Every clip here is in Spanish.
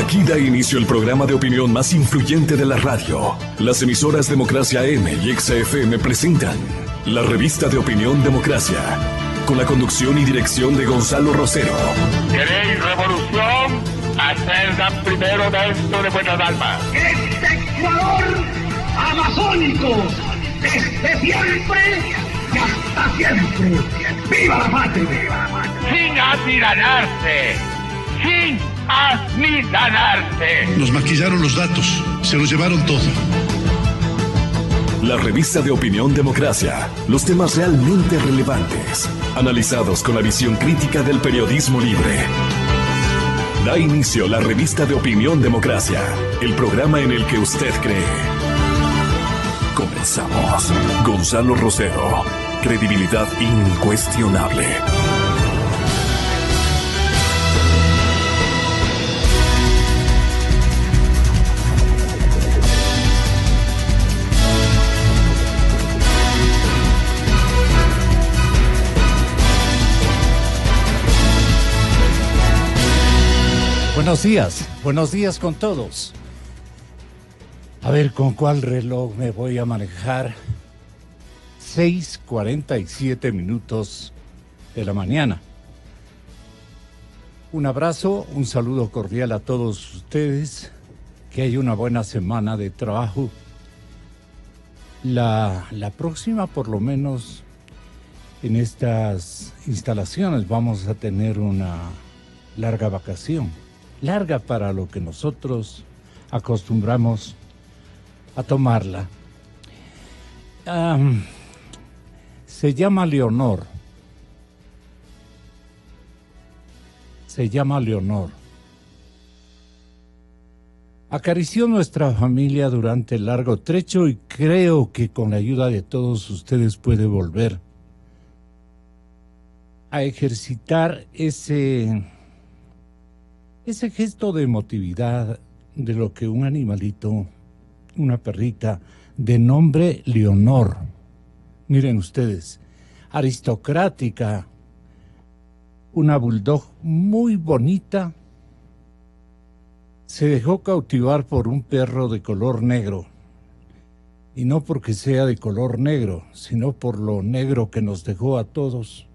Aquí da inicio el programa de opinión más influyente de la radio. Las emisoras Democracia M y XFM presentan la revista de opinión Democracia, con la conducción y dirección de Gonzalo Rosero. ¿Queréis revolución? Hacedla primero dentro de buenas almas. Este Ecuador amazónico, desde siempre y hasta siempre. ¡Viva la patria! Sin amilanarse, sin amilanarse. Nos maquillaron los datos, se los llevaron todo. La revista de opinión Democracia, los temas realmente relevantes, analizados con la visión crítica del periodismo libre. Da inicio la revista de opinión Democracia, el programa en el que usted cree. Comenzamos. Gonzalo Rosero, credibilidad incuestionable. Buenos días con todos. A ver, ¿con cuál reloj me voy a manejar? 6:47 minutos de la mañana. Un abrazo, un saludo cordial a todos ustedes. Que haya una buena semana de trabajo. La próxima, por lo menos, en estas instalaciones vamos a tener una larga vacación. Larga para lo que nosotros acostumbramos a tomarla. Se llama Leonor. Acarició nuestra familia durante el largo trecho y creo que con la ayuda de todos ustedes puede volver a ejercitar ese gesto de emotividad de lo que un animalito, una perrita de nombre Leonor, miren ustedes, aristocrática, una bulldog muy bonita, se dejó cautivar por un perro de color negro, y no porque sea de color negro, sino por lo negro que nos dejó a todos.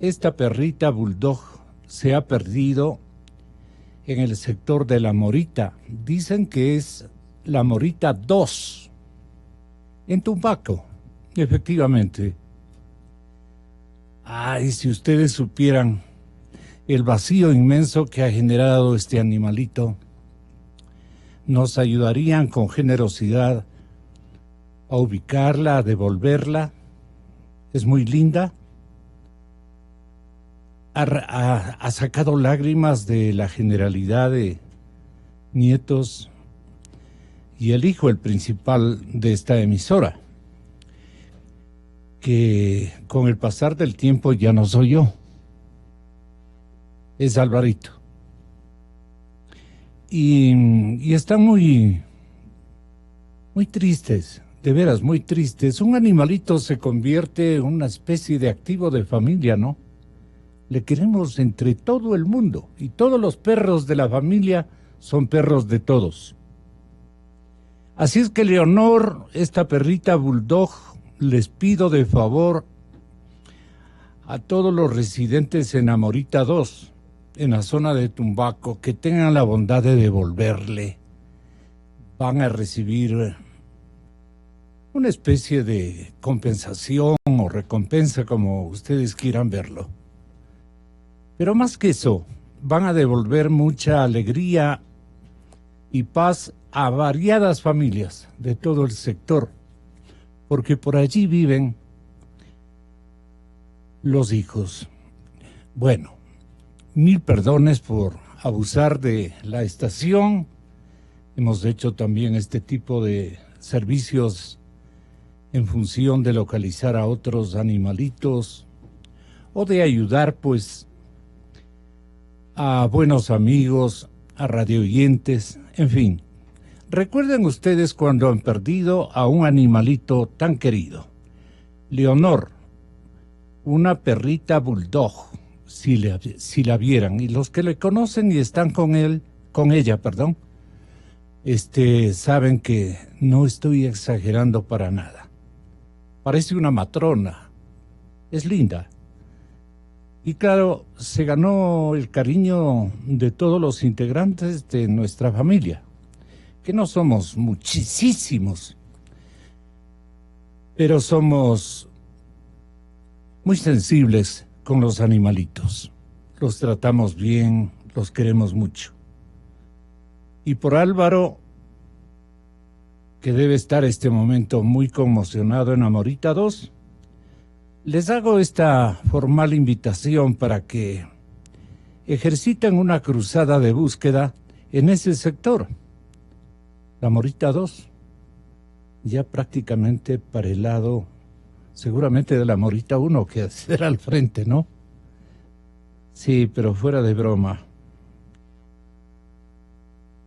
Esta perrita bulldog se ha perdido en el sector de La Morita. Dicen que es La Morita 2, en Tumbaco, efectivamente. Ay, si ustedes supieran el vacío inmenso que ha generado este animalito, nos ayudarían con generosidad a ubicarla, a devolverla. Es muy linda. Ha sacado lágrimas de la generalidad de nietos y el hijo, el principal de esta emisora, que con el pasar del tiempo ya no soy yo, es Alvarito. Y están muy tristes, de veras muy tristes. Un animalito se convierte en una especie de activo de familia, ¿no? Le queremos entre todo el mundo y todos los perros de la familia son perros de todos. Así es que Leonor, esta perrita bulldog, les pido de favor a todos los residentes en Amorita 2, en la zona de Tumbaco, que tengan la bondad de devolverle. Van a recibir una especie de compensación o recompensa, como ustedes quieran verlo. Pero más que eso, van a devolver mucha alegría y paz a variadas familias de todo el sector, porque por allí viven los hijos. Bueno, 1000 perdones por abusar de la estación. Hemos hecho también este tipo de servicios en función de localizar a otros animalitos o de ayudar, pues, a buenos amigos, a radioyentes, en fin. Recuerden ustedes cuando han perdido a un animalito tan querido. Leonor, una perrita bulldog, si la vieran. Y los que le conocen y están con ella, saben que no estoy exagerando para nada. Parece una matrona. Es linda. Y claro, se ganó el cariño de todos los integrantes de nuestra familia, que no somos muchísimos, pero somos muy sensibles con los animalitos. Los tratamos bien, los queremos mucho. Y por Álvaro, que debe estar este momento muy conmocionado en Amorita 2, les hago esta formal invitación para que ejerciten una cruzada de búsqueda en ese sector. La Morita 2, ya prácticamente para el lado, seguramente de la Morita 1, que será al frente, ¿no? Sí, pero fuera de broma.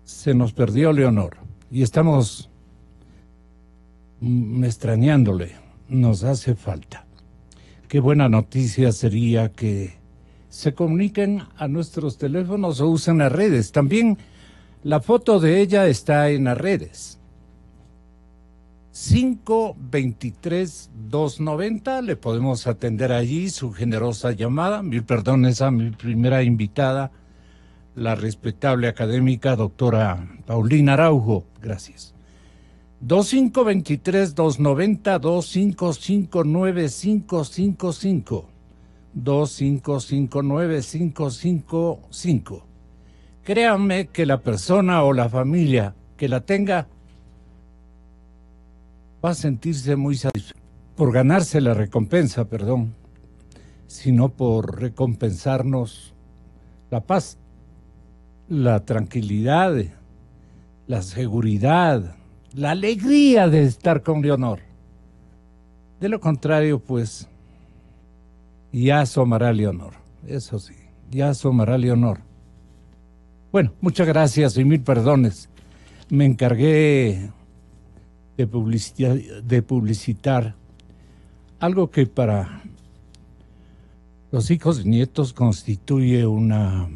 Se nos perdió Leonor y estamos extrañándole. Nos hace falta. Qué buena noticia sería que se comuniquen a nuestros teléfonos o usen las redes. También la foto de ella está en las redes. 523-290, le podemos atender allí su generosa llamada. Mil perdones a mi primera invitada, la respetable académica doctora Paulina Araujo. Gracias. 2523-290-255-9555. 255-9555. Créanme que la persona o la familia que la tenga va a sentirse muy satisfecha por ganarse la recompensa, sino por recompensarnos la paz, la tranquilidad, la seguridad, la alegría de estar con Leonor. De lo contrario, pues, ya asomará Leonor. Eso sí, ya asomará Leonor. Bueno, muchas gracias y mil perdones. Me encargué de publicitar algo que para los hijos y nietos constituye una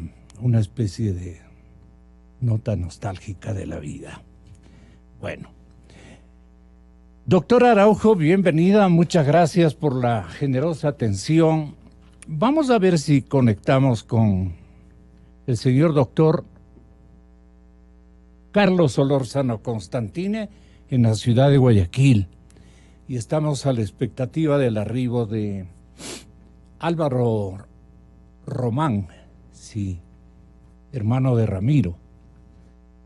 especie de nota nostálgica de la vida. Bueno, doctora Araujo, bienvenida, muchas gracias por la generosa atención. Vamos a ver si conectamos con el señor doctor Carlos Solórzano Constantine en la ciudad de Guayaquil. Y estamos a la expectativa del arribo de Álvaro Román, sí, hermano de Ramiro.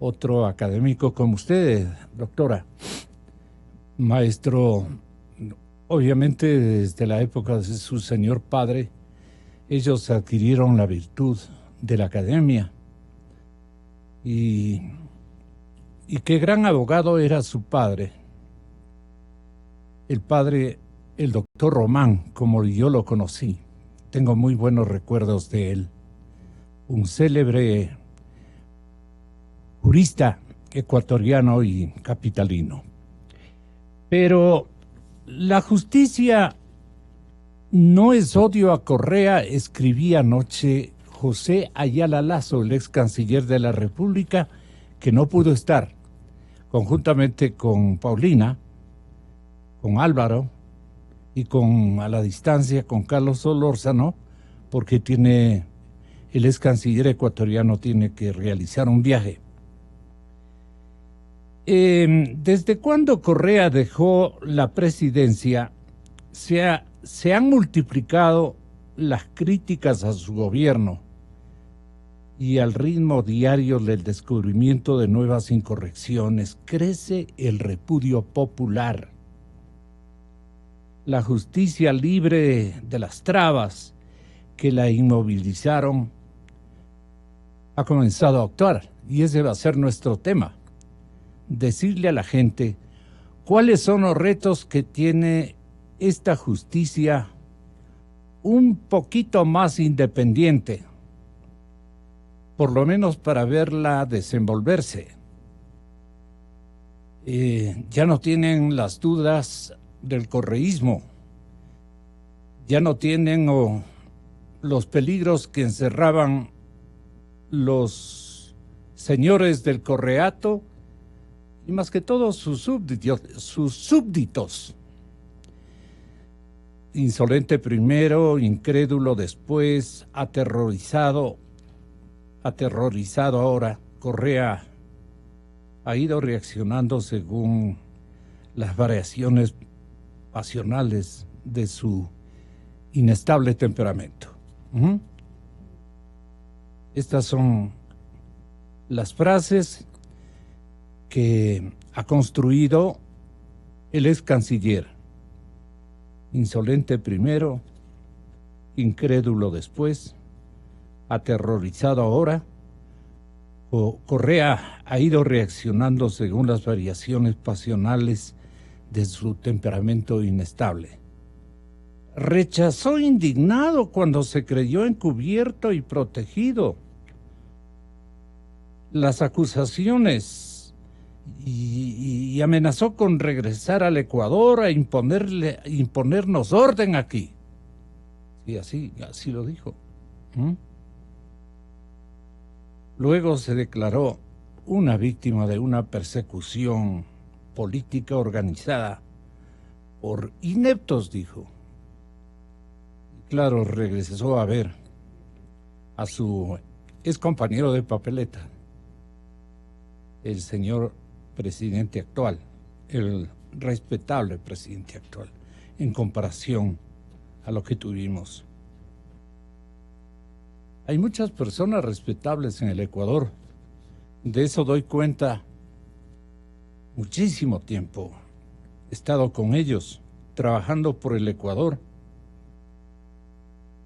Otro académico como usted, doctora, maestro, obviamente desde la época de su señor padre, ellos adquirieron la virtud de la academia. Y qué gran abogado era su padre. El padre, el doctor Román, como yo lo conocí. Tengo muy buenos recuerdos de él. Un célebre jurista ecuatoriano y capitalino. Pero la justicia no es odio a Correa, escribía anoche José Ayala Lazo, el ex canciller de la República, que no pudo estar, conjuntamente con Paulina, con Álvaro y a la distancia con Carlos Solórzano, porque el ex canciller ecuatoriano tiene que realizar un viaje. ¿Desde cuándo Correa dejó la presidencia? Se han multiplicado las críticas a su gobierno y al ritmo diario del descubrimiento de nuevas incorrecciones crece el repudio popular. La justicia libre de las trabas que la inmovilizaron ha comenzado a actuar, y ese va a ser nuestro tema. Decirle a la gente cuáles son los retos que tiene esta justicia un poquito más independiente, por lo menos para verla desenvolverse. Ya no tienen las dudas del correísmo, ya no tienen los peligros que encerraban los señores del Correato y más que todo sus súbditos. Insolente primero, incrédulo después, aterrorizado ahora. Correa ha ido reaccionando según las variaciones pasionales de su inestable temperamento. Estas son las frases que ha construido el ex canciller. Insolente primero, incrédulo después, aterrorizado ahora. Correa ha ido reaccionando según las variaciones pasionales de su temperamento inestable. Rechazó indignado cuando se creyó encubierto y protegido las acusaciones y amenazó con regresar al Ecuador a imponernos orden aquí. Sí, así lo dijo. Luego se declaró una víctima de una persecución política organizada por ineptos, dijo. Claro, regresó a ver a su ex compañero de papeleta, el señor presidente actual, el respetable presidente actual, en comparación a lo que tuvimos. Hay muchas personas respetables en el Ecuador. De eso doy cuenta muchísimo tiempo. He estado con ellos, trabajando por el Ecuador.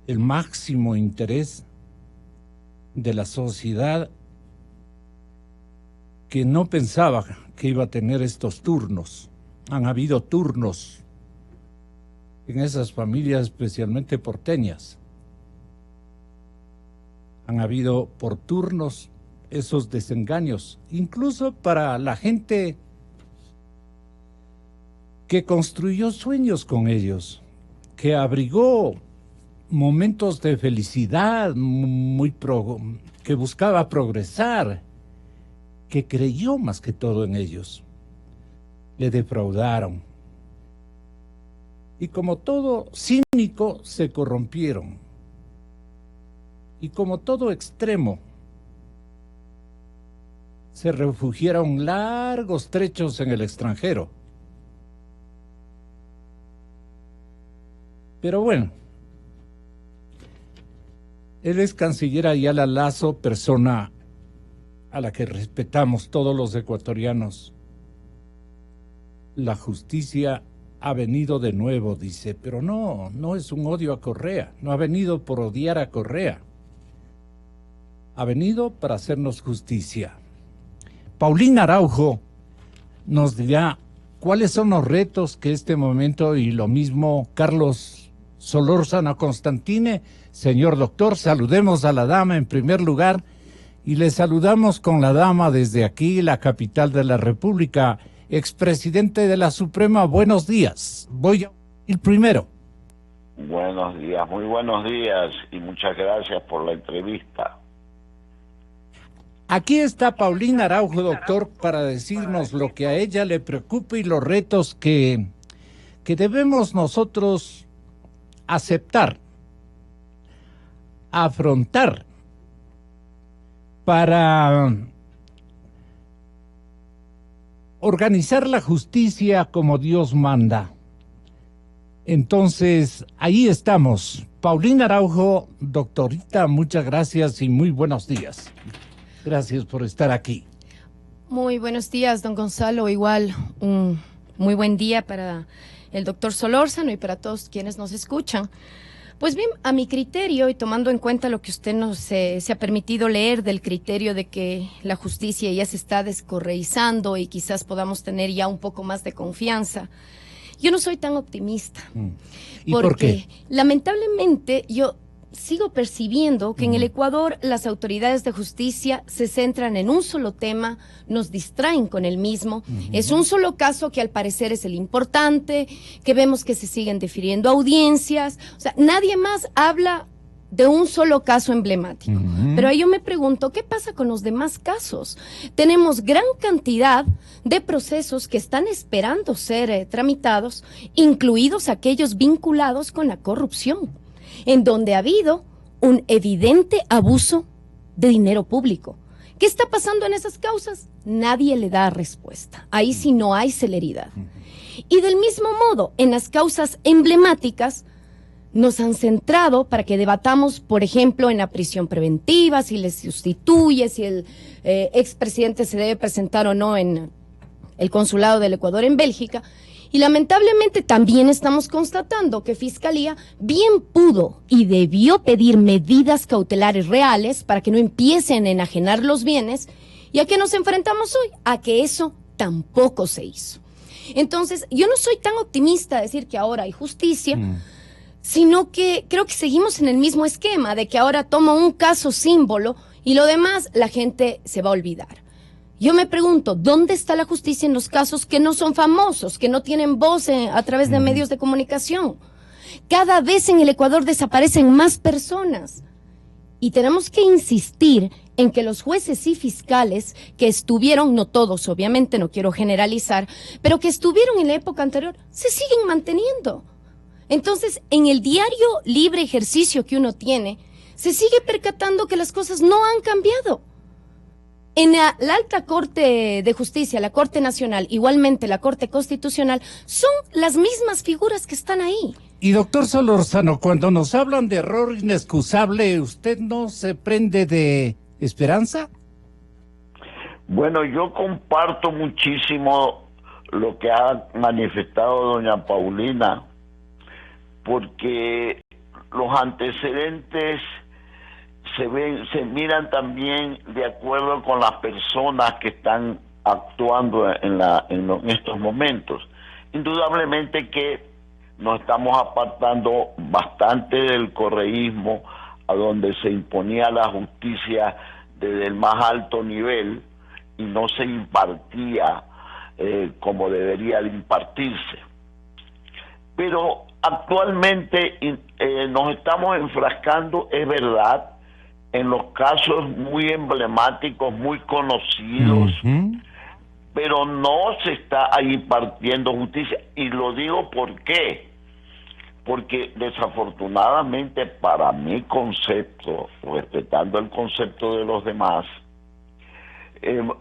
El máximo interés de la sociedad que no pensaba que iba a tener estos turnos. Han habido turnos en esas familias, especialmente porteñas. Han habido por turnos esos desengaños, incluso para la gente que construyó sueños con ellos, que abrigó momentos de felicidad, que buscaba progresar, que creyó más que todo en ellos. Le defraudaron. Y como todo cínico, se corrompieron. Y como todo extremo, se refugiaron largos trechos en el extranjero. Pero bueno, el ex canciller Ayala Lasso, persona a la que respetamos todos los ecuatorianos, la justicia ha venido de nuevo, dice, pero no es un odio a Correa, no ha venido por odiar a Correa. Ha venido para hacernos justicia. Paulina Araujo nos dirá cuáles son los retos que este momento, y lo mismo Carlos Solórzano Constantine. Señor doctor, saludemos a la dama en primer lugar y le saludamos con la dama desde aquí, la capital de la República. Expresidente de la Suprema, buenos días. Voy a ir primero. Buenos días, muy buenos días y muchas gracias por la entrevista. Aquí está Paulina Araujo, doctor, para decirnos lo que a ella le preocupa y los retos que debemos nosotros aceptar, afrontar para organizar la justicia como Dios manda. Entonces, ahí estamos. Paulina Araujo, doctorita, muchas gracias y muy buenos días. Gracias por estar aquí. Muy buenos días, don Gonzalo. Igual, un muy buen día para el doctor Solórzano y para todos quienes nos escuchan. Pues bien, a mi criterio, y tomando en cuenta lo que usted se ha permitido leer del criterio de que la justicia ya se está descorreizando y quizás podamos tener ya un poco más de confianza, yo no soy tan optimista. ¿Y por qué? Lamentablemente yo sigo percibiendo que en el Ecuador las autoridades de justicia se centran en un solo tema, nos distraen con el mismo. Es un solo caso que al parecer es el importante, que vemos que se siguen difiriendo audiencias. O sea, nadie más habla de un solo caso emblemático. Pero ahí yo me pregunto, ¿qué pasa con los demás casos? Tenemos gran cantidad de procesos que están esperando ser tramitados, incluidos aquellos vinculados con la corrupción, en donde ha habido un evidente abuso de dinero público. ¿Qué está pasando en esas causas? Nadie le da respuesta. Ahí sí no hay celeridad. Y del mismo modo, en las causas emblemáticas, nos han centrado para que debatamos, por ejemplo, en la prisión preventiva, si les sustituye, si el expresidente se debe presentar o no en el consulado del Ecuador en Bélgica. Y lamentablemente también estamos constatando que Fiscalía bien pudo y debió pedir medidas cautelares reales para que no empiecen a enajenar los bienes. ¿Y a qué nos enfrentamos hoy? A que eso tampoco se hizo. Entonces, yo no soy tan optimista de decir que ahora hay justicia, sino que creo que seguimos en el mismo esquema de que ahora toma un caso símbolo y lo demás la gente se va a olvidar. Yo me pregunto, ¿dónde está la justicia en los casos que no son famosos, que no tienen voz a través de medios de comunicación? Cada vez en el Ecuador desaparecen más personas y tenemos que insistir en que los jueces y fiscales que estuvieron, no todos obviamente, no quiero generalizar, pero que estuvieron en la época anterior, se siguen manteniendo. Entonces, en el diario libre ejercicio que uno tiene, se sigue percatando que las cosas no han cambiado. En la Alta Corte de Justicia, la Corte Nacional, igualmente la Corte Constitucional, son las mismas figuras que están ahí. Y doctor Solórzano, cuando nos hablan de error inexcusable, ¿usted no se prende de esperanza? Bueno, yo comparto muchísimo lo que ha manifestado doña Paulina, porque los antecedentes se miran también de acuerdo con las personas que están actuando en estos momentos. Indudablemente que nos estamos apartando bastante del correísmo, a donde se imponía la justicia desde el más alto nivel y no se impartía como debería de impartirse. Pero actualmente nos estamos enfrascando, es verdad, en los casos muy emblemáticos, muy conocidos, pero no se está ahí impartiendo justicia. Y lo digo ¿por qué? Porque desafortunadamente para mi concepto, respetando el concepto de los demás,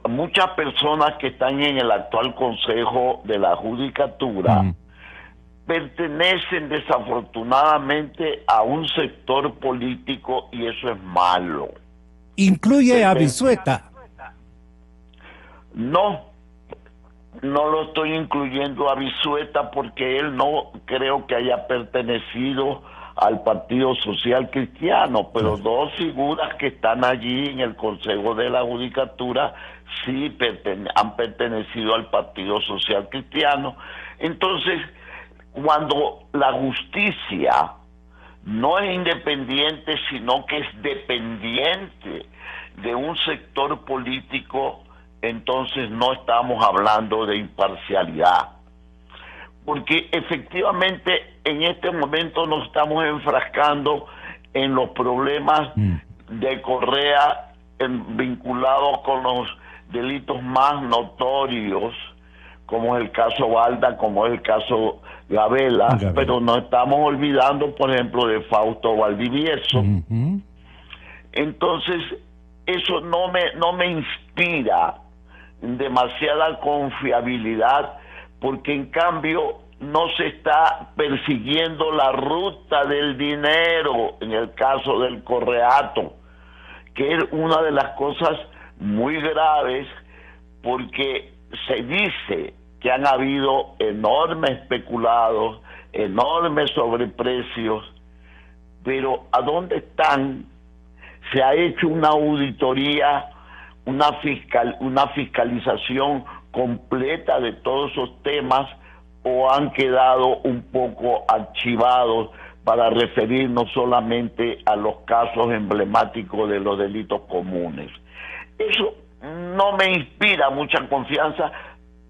muchas personas que están en el actual Consejo de la Judicatura pertenecen desafortunadamente a un sector político y eso es malo. ¿Incluye a Bisueta? No lo estoy incluyendo a Bisueta porque él no creo que haya pertenecido al Partido Social Cristiano, pero dos figuras que están allí en el Consejo de la Judicatura sí han pertenecido al Partido Social Cristiano. Entonces, cuando la justicia no es independiente, sino que es dependiente de un sector político, entonces no estamos hablando de imparcialidad. Porque efectivamente en este momento nos estamos enfrascando en los problemas de Correa vinculados con los delitos más notorios, como es el caso Balda, como es el caso Gabela, pero nos estamos olvidando, por ejemplo, de Fausto Valdivieso. Entonces, eso no me inspira demasiada confiabilidad, porque en cambio no se está persiguiendo la ruta del dinero en el caso del correato, que es una de las cosas muy graves, porque se dice que han habido enormes especulados, enormes sobreprecios, pero ¿a dónde están? Se ha hecho una auditoría, una fiscalización completa de todos esos temas, o han quedado un poco archivados para referirnos solamente a los casos emblemáticos de los delitos comunes. Eso no me inspira mucha confianza,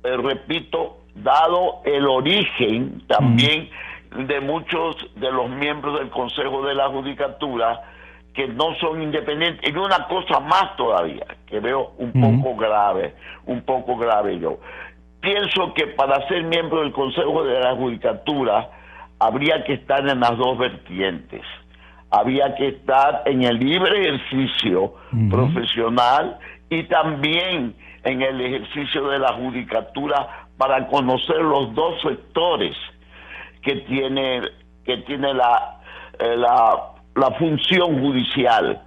repito, dado el origen también de muchos de los miembros del Consejo de la Judicatura que no son independientes. Y una cosa más todavía, que veo un poco grave yo. Pienso que para ser miembro del Consejo de la Judicatura habría que estar en las dos vertientes. Había que estar en el libre ejercicio profesional y también en el ejercicio de la judicatura para conocer los dos sectores que tiene la función judicial.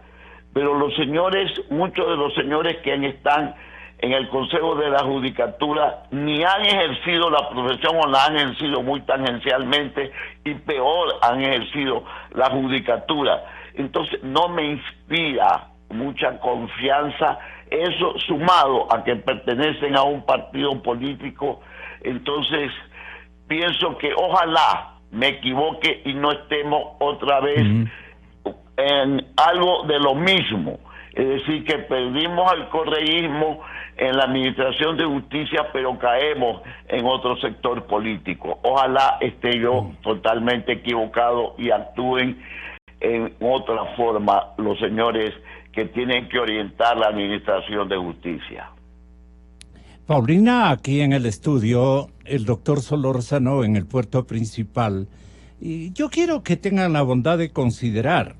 Pero muchos de los señores que están en el Consejo de la Judicatura ni han ejercido la profesión o la han ejercido muy tangencialmente y peor han ejercido la judicatura. Entonces no me inspira mucha confianza eso, sumado a que pertenecen a un partido político. Entonces pienso que ojalá me equivoque y no estemos otra vez en algo de lo mismo. Es decir, que perdimos el correísmo en la administración de justicia, pero caemos en otro sector político. Ojalá esté yo totalmente equivocado y actúen en otra forma los señores que tienen que orientar la administración de justicia. Paulina, aquí en el estudio, el doctor Solórzano en el puerto principal, y yo quiero que tengan la bondad de considerar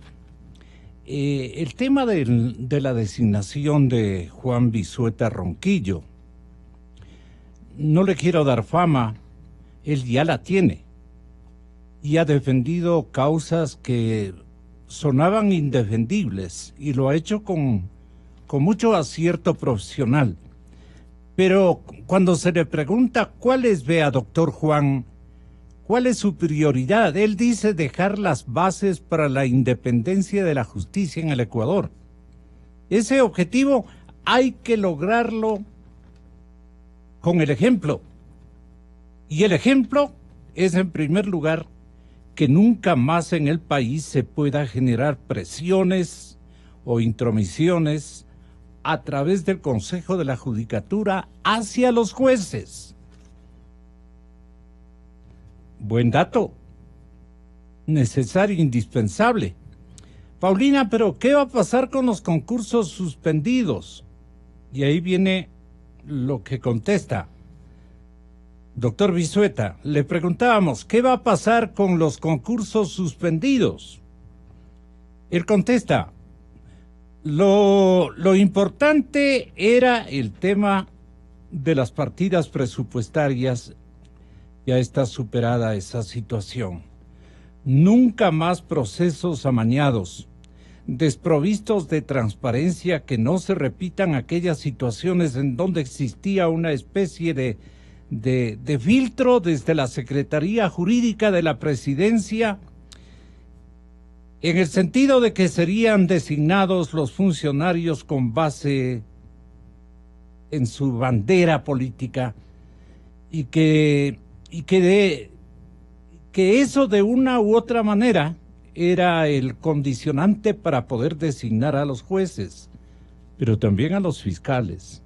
el tema de la designación de Juan Vizueta Ronquillo. No le quiero dar fama, él ya la tiene y ha defendido causas que sonaban indefendibles y lo ha hecho con mucho acierto profesional. Pero cuando se le pregunta doctor Juan, ¿cuál es su prioridad? Él dice dejar las bases para la independencia de la justicia en el Ecuador. Ese objetivo hay que lograrlo con el ejemplo. Y el ejemplo es, en primer lugar, que nunca más en el país se pueda generar presiones o intromisiones a través del Consejo de la Judicatura hacia los jueces. Buen dato, necesario, indispensable. Paulina, pero ¿qué va a pasar con los concursos suspendidos? Y ahí viene lo que contesta. Doctor Vizueta, le preguntábamos, ¿qué va a pasar con los concursos suspendidos? Él contesta, lo importante era el tema de las partidas presupuestarias. Ya está superada esa situación. Nunca más procesos amañados, desprovistos de transparencia, que no se repitan aquellas situaciones en donde existía una especie de filtro desde la Secretaría Jurídica de la Presidencia, en el sentido de que serían designados los funcionarios con base en su bandera política y que eso de una u otra manera era el condicionante para poder designar a los jueces, pero también a los fiscales.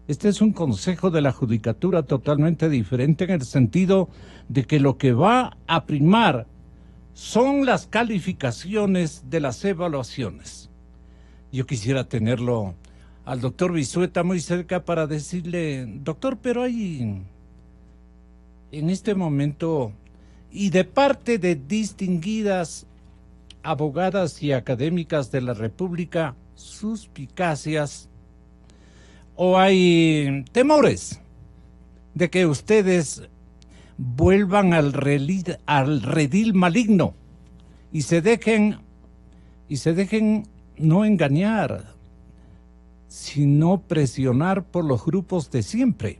Este es un consejo de la judicatura totalmente diferente en el sentido de que lo que va a primar son las calificaciones de las evaluaciones. Yo quisiera tenerlo al doctor Vizueta muy cerca para decirle, doctor, pero hay en este momento, y de parte de distinguidas abogadas y académicas de la República, suspicacias, o hay temores de que ustedes vuelvan al redil maligno y se dejen no engañar, sino presionar por los grupos de siempre.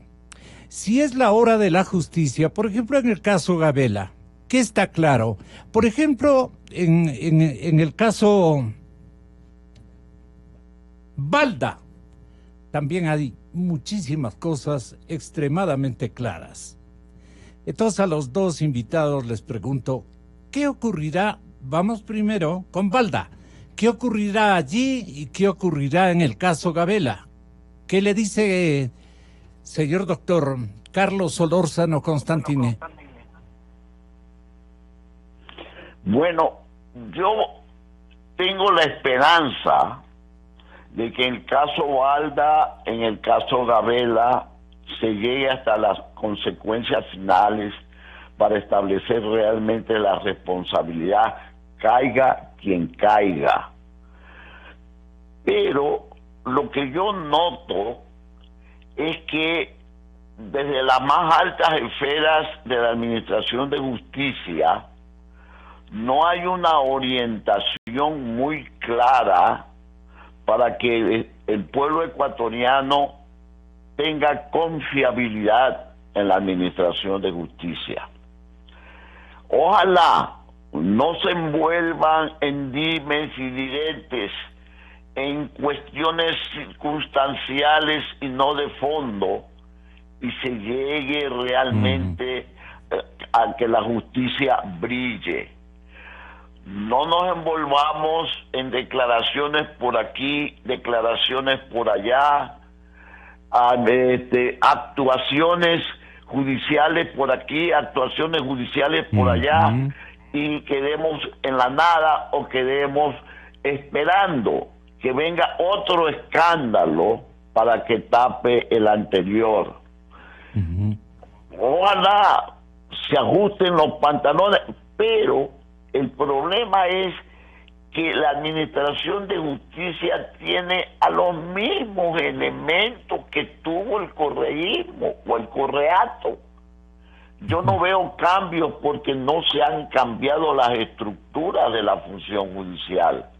Si es la hora de la justicia, por ejemplo, en el caso Gabela, ¿qué está claro? Por ejemplo, en el caso Balda, también hay muchísimas cosas extremadamente claras. Entonces a los dos invitados les pregunto, ¿qué ocurrirá? Vamos primero con Balda. ¿Qué ocurrirá allí y qué ocurrirá en el caso Gabela? ¿Qué le dice, señor doctor Carlos Solórzano Constantine? Bueno, yo tengo la esperanza de que en el caso Valda, en el caso Gabela, se llegue hasta las consecuencias finales para establecer realmente la responsabilidad, caiga quien caiga. Pero lo que yo noto es que desde las más altas esferas de la Administración de Justicia no hay una orientación muy clara para que el pueblo ecuatoriano tenga confiabilidad en la Administración de Justicia. Ojalá no se envuelvan en dimes y diretes, en cuestiones circunstanciales y no de fondo, y se llegue realmente a que la justicia brille. No nos envolvamos en declaraciones por aquí, declaraciones por allá, actuaciones judiciales por aquí, actuaciones judiciales por allá, y quedemos en la nada o quedemos esperando que venga otro escándalo para que tape el anterior. Ojalá se ajusten los pantalones, pero el problema es que la Administración de Justicia tiene a los mismos elementos que tuvo el correísmo o el correato. Yo no veo cambios porque no se han cambiado las estructuras de la función judicial.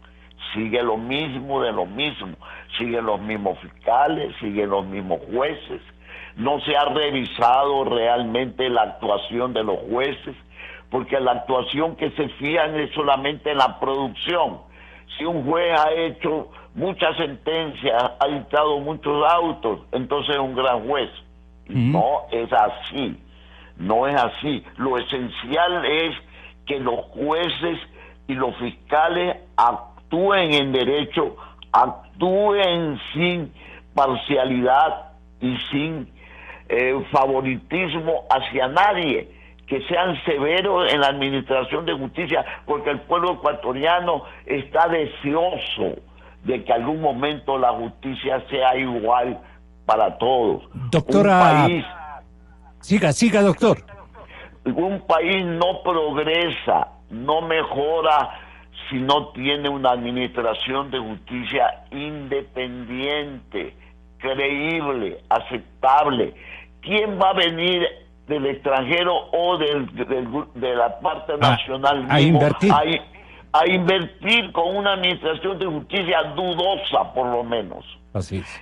Sigue lo mismo de lo mismo. Siguen los mismos fiscales, siguen los mismos jueces. No se ha revisado realmente la actuación de los jueces, porque la actuación que se fían es solamente en la producción. Si un juez ha hecho muchas sentencias, ha dictado muchos autos, entonces es un gran juez. No es así, no es así. Lo esencial es que los jueces y los fiscales actúen en derecho, actúen sin parcialidad y sin favoritismo hacia nadie, que sean severos en la Administración de Justicia, porque el pueblo ecuatoriano está deseoso de que algún momento la justicia sea igual para todos. Doctora, siga, doctor. Un país no progresa, no mejora si no tiene una Administración de Justicia independiente, creíble, aceptable. ¿Quién va a venir del extranjero o de la parte nacional a invertir? A invertir con una Administración de Justicia dudosa, por lo menos. Así es.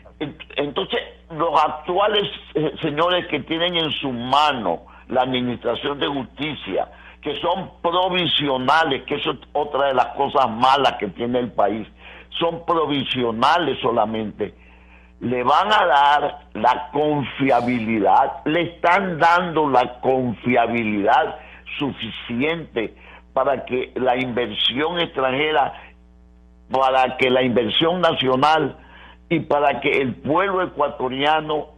Entonces, los actuales señores que tienen en su mano la Administración de Justicia, que son provisionales, que eso es otra de las cosas malas que tiene el país, son provisionales solamente, le van a dar la confiabilidad, le están dando la confiabilidad suficiente para que la inversión extranjera, para que la inversión nacional y para que el pueblo ecuatoriano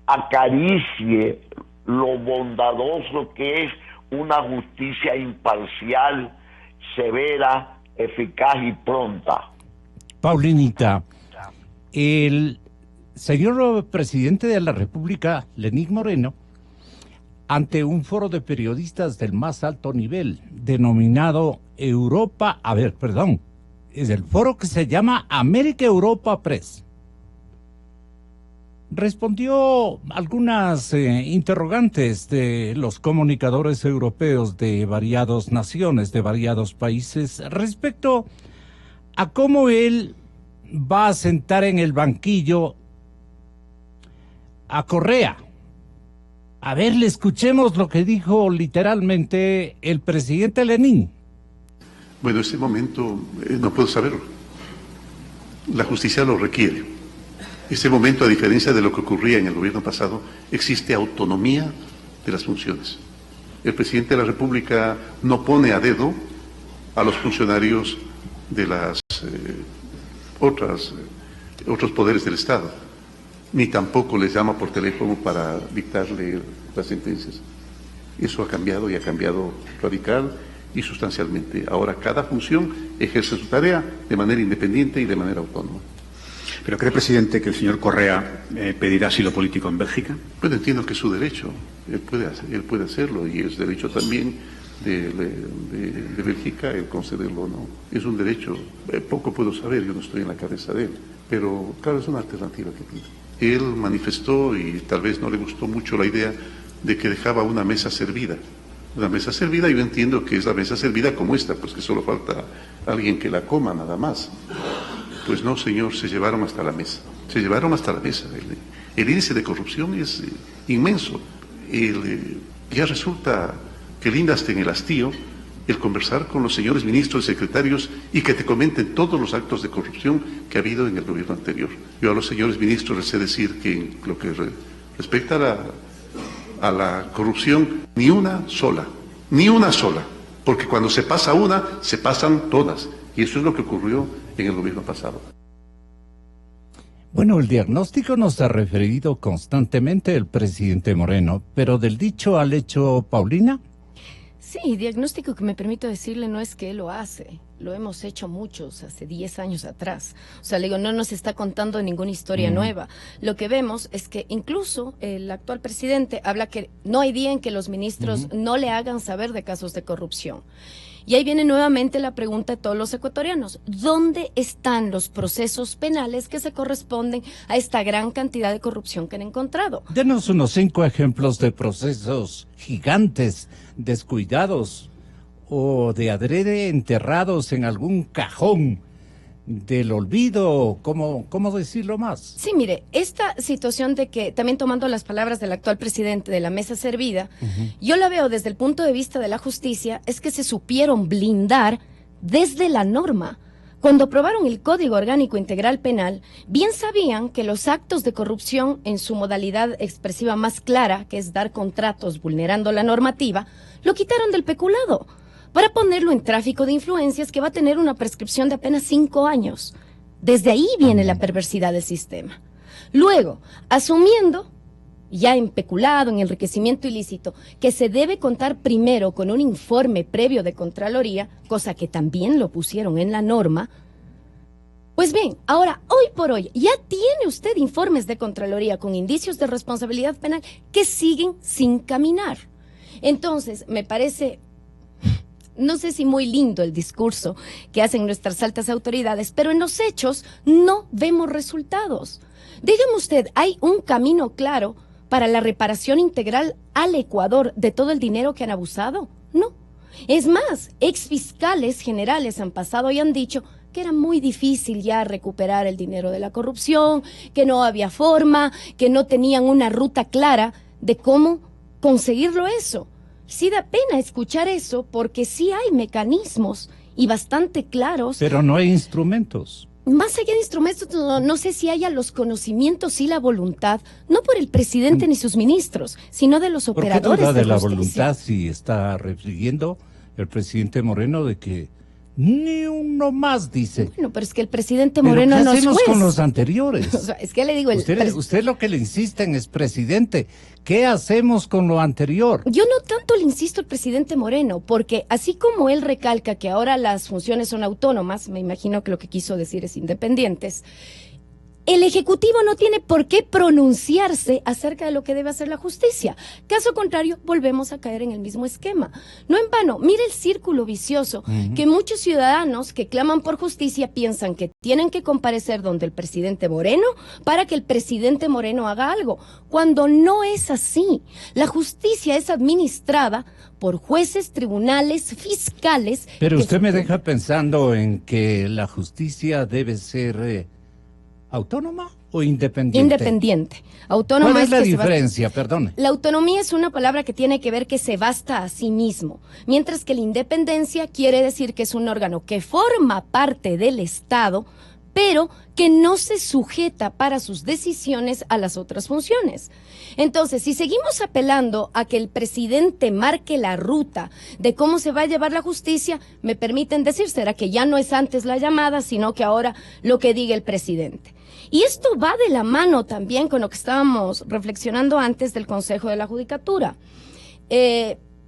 acaricie lo bondadoso que es una justicia imparcial, severa, eficaz y pronta. Paulinita, el señor presidente de la República, Lenín Moreno, ante un foro de periodistas del más alto nivel, denominado es el foro que se llama América Europa Press, respondió algunas interrogantes de los comunicadores europeos de variadas naciones, de variados países, respecto a cómo él va a sentar en el banquillo a Correa. A ver, le escuchemos lo que dijo literalmente el presidente Lenín. Bueno, ese momento no puedo saberlo. La justicia lo requiere. Ese momento, a diferencia de lo que ocurría en el gobierno pasado, existe autonomía de las funciones. El presidente de la República no pone a dedo a los funcionarios de las otros poderes del Estado, ni tampoco les llama por teléfono para dictarle las sentencias. Eso ha cambiado y ha cambiado radical, y sustancialmente. Ahora cada función ejerce su tarea de manera independiente y de manera autónoma. ¿Pero cree, presidente, que el señor Correa pedirá asilo político en Bélgica? Pues entiendo que es su derecho, él puede hacerlo, y es derecho también de Bélgica el concederlo o no. Es un derecho, poco puedo saber, yo no estoy en la cabeza de él, pero claro, es una alternativa que tiene. Él manifestó, y tal vez no le gustó mucho la idea, de que dejaba una mesa servida. Una mesa servida, yo entiendo que es la mesa servida como esta, pues que solo falta alguien que la coma, nada más. Pues no, señor, se llevaron hasta la mesa. Se llevaron hasta la mesa. El índice de corrupción es inmenso. Ya resulta que linda hasta en el hastío el conversar con los señores ministros y secretarios y que te comenten todos los actos de corrupción que ha habido en el gobierno anterior. Yo a los señores ministros les sé decir que en lo que respecta a la corrupción, ni una sola, porque cuando se pasa una, se pasan todas. Y eso es lo que ocurrió en el gobierno pasado. Bueno, el diagnóstico nos ha referido constantemente el presidente Moreno, pero del dicho al hecho, Paulina. Sí, diagnóstico que me permito decirle no es que él lo hace, lo hemos hecho muchos hace 10 años atrás. O sea, le digo, no nos está contando ninguna historia nueva. Lo que vemos es que incluso el actual presidente habla que no hay día en que los ministros no le hagan saber de casos de corrupción. Y ahí viene nuevamente la pregunta de todos los ecuatorianos. ¿Dónde están los procesos penales que se corresponden a esta gran cantidad de corrupción que han encontrado? Denos unos 5 ejemplos de procesos gigantes, descuidados o de adrede enterrados en algún cajón del olvido, ¿cómo decirlo más? Sí, mire, esta situación de que, también tomando las palabras del actual presidente de la mesa servida, yo la veo desde el punto de vista de la justicia, es que se supieron blindar desde la norma. Cuando aprobaron el Código Orgánico Integral Penal, bien sabían que los actos de corrupción en su modalidad expresiva más clara, que es dar contratos vulnerando la normativa, lo quitaron del peculado, para ponerlo en tráfico de influencias que va a tener una prescripción de apenas 5 años. Desde ahí viene la perversidad del sistema. Luego, asumiendo, ya en peculado, en enriquecimiento ilícito, que se debe contar primero con un informe previo de Contraloría, cosa que también lo pusieron en la norma. Pues bien, ahora, hoy por hoy, ya tiene usted informes de Contraloría con indicios de responsabilidad penal que siguen sin caminar. Entonces, me parece, no sé si muy lindo el discurso que hacen nuestras altas autoridades, pero en los hechos no vemos resultados. Dígame usted, ¿hay un camino claro para la reparación integral al Ecuador de todo el dinero que han abusado? No. Es más, exfiscales generales han pasado y han dicho que era muy difícil ya recuperar el dinero de la corrupción, que no había forma, que no tenían una ruta clara de cómo conseguirlo eso. Sí da pena escuchar eso porque sí hay mecanismos y bastante claros. Pero no hay instrumentos. Más allá de instrumentos, no sé si haya los conocimientos y la voluntad, no por el presidente ni sus ministros, sino de los operadores de justicia. ¿Por qué duda de la voluntad si está refiriendo el presidente Moreno de que ni uno más dice? Bueno, pero es que el presidente Moreno no es juez. ¿Qué hacemos con los anteriores? O sea, es que le digo... Usted lo que le insisten es, presidente, ¿qué hacemos con lo anterior? Yo no tanto le insisto al presidente Moreno, porque así como él recalca que ahora las funciones son autónomas, me imagino que lo que quiso decir es independientes, el Ejecutivo no tiene por qué pronunciarse acerca de lo que debe hacer la justicia. Caso contrario, volvemos a caer en el mismo esquema. No en vano, mire el círculo vicioso, que muchos ciudadanos que claman por justicia piensan que tienen que comparecer donde el presidente Moreno para que el presidente Moreno haga algo, cuando no es así. La justicia es administrada por jueces, tribunales, fiscales. Pero usted me deja pensando en que la justicia debe ser... ¿autónoma o independiente? Independiente. Autónoma. ¿Cuál es la diferencia? Perdone. La autonomía es una palabra que tiene que ver que se basta a sí mismo, mientras que la independencia quiere decir que es un órgano que forma parte del Estado, pero que no se sujeta para sus decisiones a las otras funciones. Entonces, si seguimos apelando a que el presidente marque la ruta de cómo se va a llevar la justicia, me permiten decir, será que ya no es antes la llamada, sino que ahora lo que diga el presidente. Y esto va de la mano también con lo que estábamos reflexionando antes del Consejo de la Judicatura.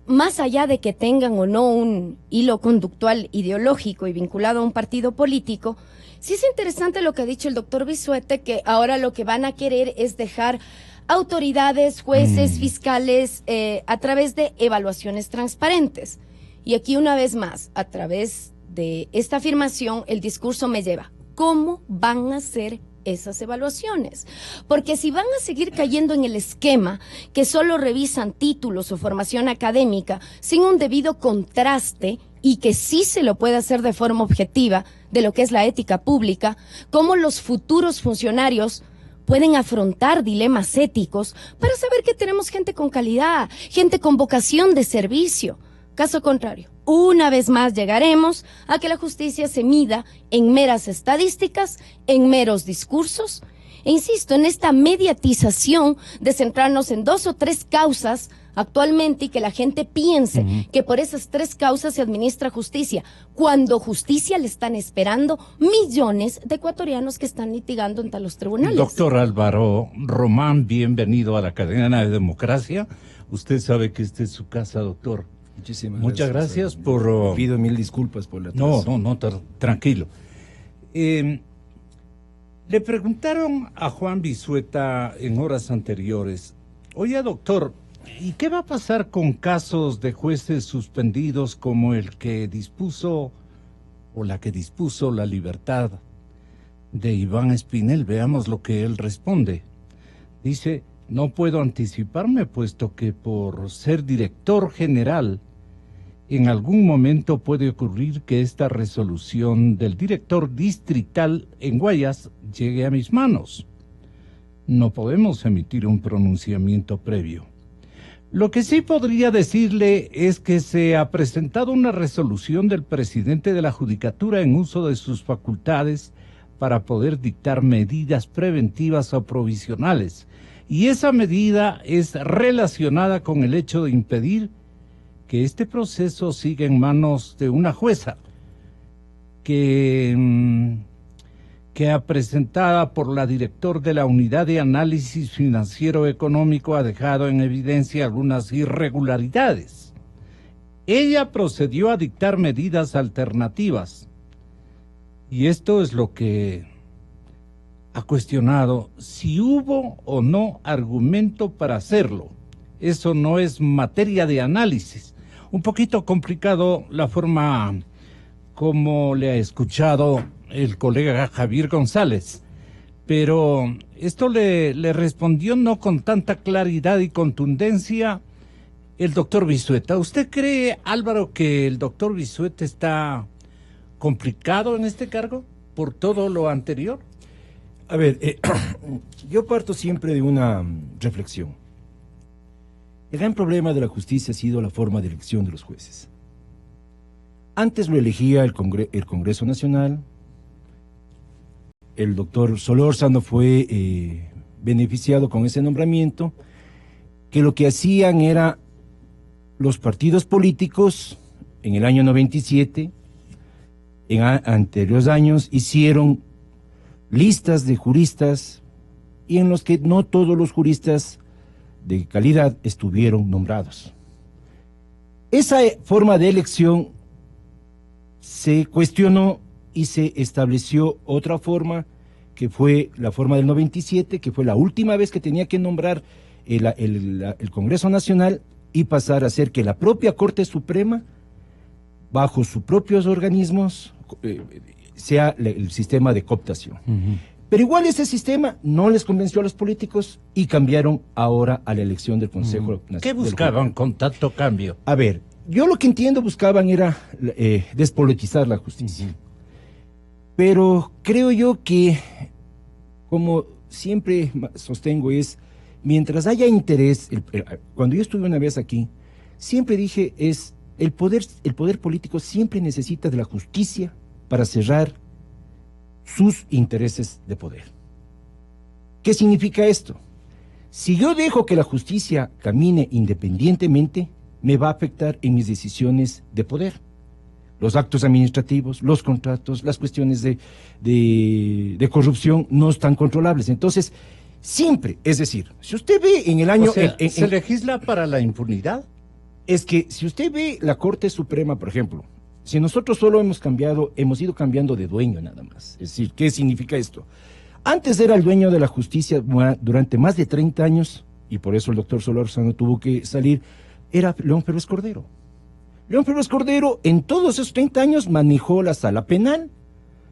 más allá de que tengan o no un hilo conductual ideológico y vinculado a un partido político, sí es interesante lo que ha dicho el doctor Bisuete, que ahora lo que van a querer es dejar autoridades, jueces, fiscales, a través de evaluaciones transparentes. Y aquí una vez más, a través de esta afirmación, el discurso me lleva, ¿cómo van a ser esas evaluaciones? Porque si van a seguir cayendo en el esquema que solo revisan títulos o formación académica sin un debido contraste y que sí se lo puede hacer de forma objetiva de lo que es la ética pública, ¿cómo los futuros funcionarios pueden afrontar dilemas éticos para saber que tenemos gente con calidad, gente con vocación de servicio? Caso contrario, una vez más llegaremos a que la justicia se mida en meras estadísticas, en meros discursos, e insisto, en esta mediatización de centrarnos en 2 o 3 causas actualmente y que la gente piense que por esas 3 causas se administra justicia, cuando justicia le están esperando millones de ecuatorianos que están litigando ante los tribunales. Doctor Álvaro Román, bienvenido a la cadena de democracia. Usted sabe que esta es su casa, doctor. Muchas gracias por... Pido 1000 disculpas por la atraso. No, tranquilo. Le preguntaron a Juan Bisueta en horas anteriores, oye doctor, ¿y qué va a pasar con casos de jueces suspendidos como el que dispuso o la que dispuso la libertad de Iván Espinel? Veamos lo que él responde. Dice, no puedo anticiparme puesto que por ser director general en algún momento puede ocurrir que esta resolución del director distrital en Guayas llegue a mis manos. No podemos emitir un pronunciamiento previo. Lo que sí podría decirle es que se ha presentado una resolución del presidente de la Judicatura en uso de sus facultades para poder dictar medidas preventivas o provisionales. Y esa medida es relacionada con el hecho de impedir que este proceso siga en manos de una jueza que ha presentada por la directora de la Unidad de Análisis Financiero Económico ha dejado en evidencia algunas irregularidades. Ella procedió a dictar medidas alternativas y esto es lo que ha cuestionado si hubo o no argumento para hacerlo. Eso no es materia de análisis. Un poquito complicado la forma como le ha escuchado el colega Javier González, pero esto le respondió no con tanta claridad y contundencia el doctor Bisueta. ¿Usted cree, Álvaro, que el doctor Bisueta está complicado en este cargo por todo lo anterior? A ver, yo parto siempre de una reflexión. El gran problema de la justicia ha sido la forma de elección de los jueces. Antes lo elegía el Congreso Nacional. El doctor Solórzano fue beneficiado con ese nombramiento, que lo que hacían era los partidos políticos en el año 97, en anteriores años, hicieron listas de juristas y en los que no todos los juristas de calidad estuvieron nombrados. Esa forma de elección se cuestionó y se estableció otra forma, que fue la forma del 97, que fue la última vez que tenía que nombrar el Congreso Nacional y pasar a ser que la propia Corte Suprema, bajo sus propios organismos, sea el sistema de cooptación. Pero igual ese sistema no les convenció a los políticos y cambiaron ahora a la elección del Consejo Nacional. ¿Qué buscaban con tanto cambio? A ver, yo lo que entiendo buscaban era despolitizar la justicia. Pero creo yo que, como siempre sostengo, es mientras haya interés, cuando yo estuve una vez aquí, siempre dije el poder político siempre necesita de la justicia para cerrar sus intereses de poder. ¿Qué significa esto? Si yo dejo que la justicia camine independientemente, me va a afectar en mis decisiones de poder. Los actos administrativos, los contratos, las cuestiones de corrupción no están controlables. Entonces, siempre, es decir, si usted ve en el año... O sea, ¿se legisla para la impunidad? es que si usted ve la Corte Suprema, por ejemplo, si nosotros solo hemos ido cambiando de dueño nada más. Es decir, ¿qué significa esto? Antes era el dueño de la justicia durante más de 30 años, y por eso el doctor Solórzano tuvo que salir, era León Febres Cordero. León Febres Cordero en todos esos 30 años manejó la sala penal,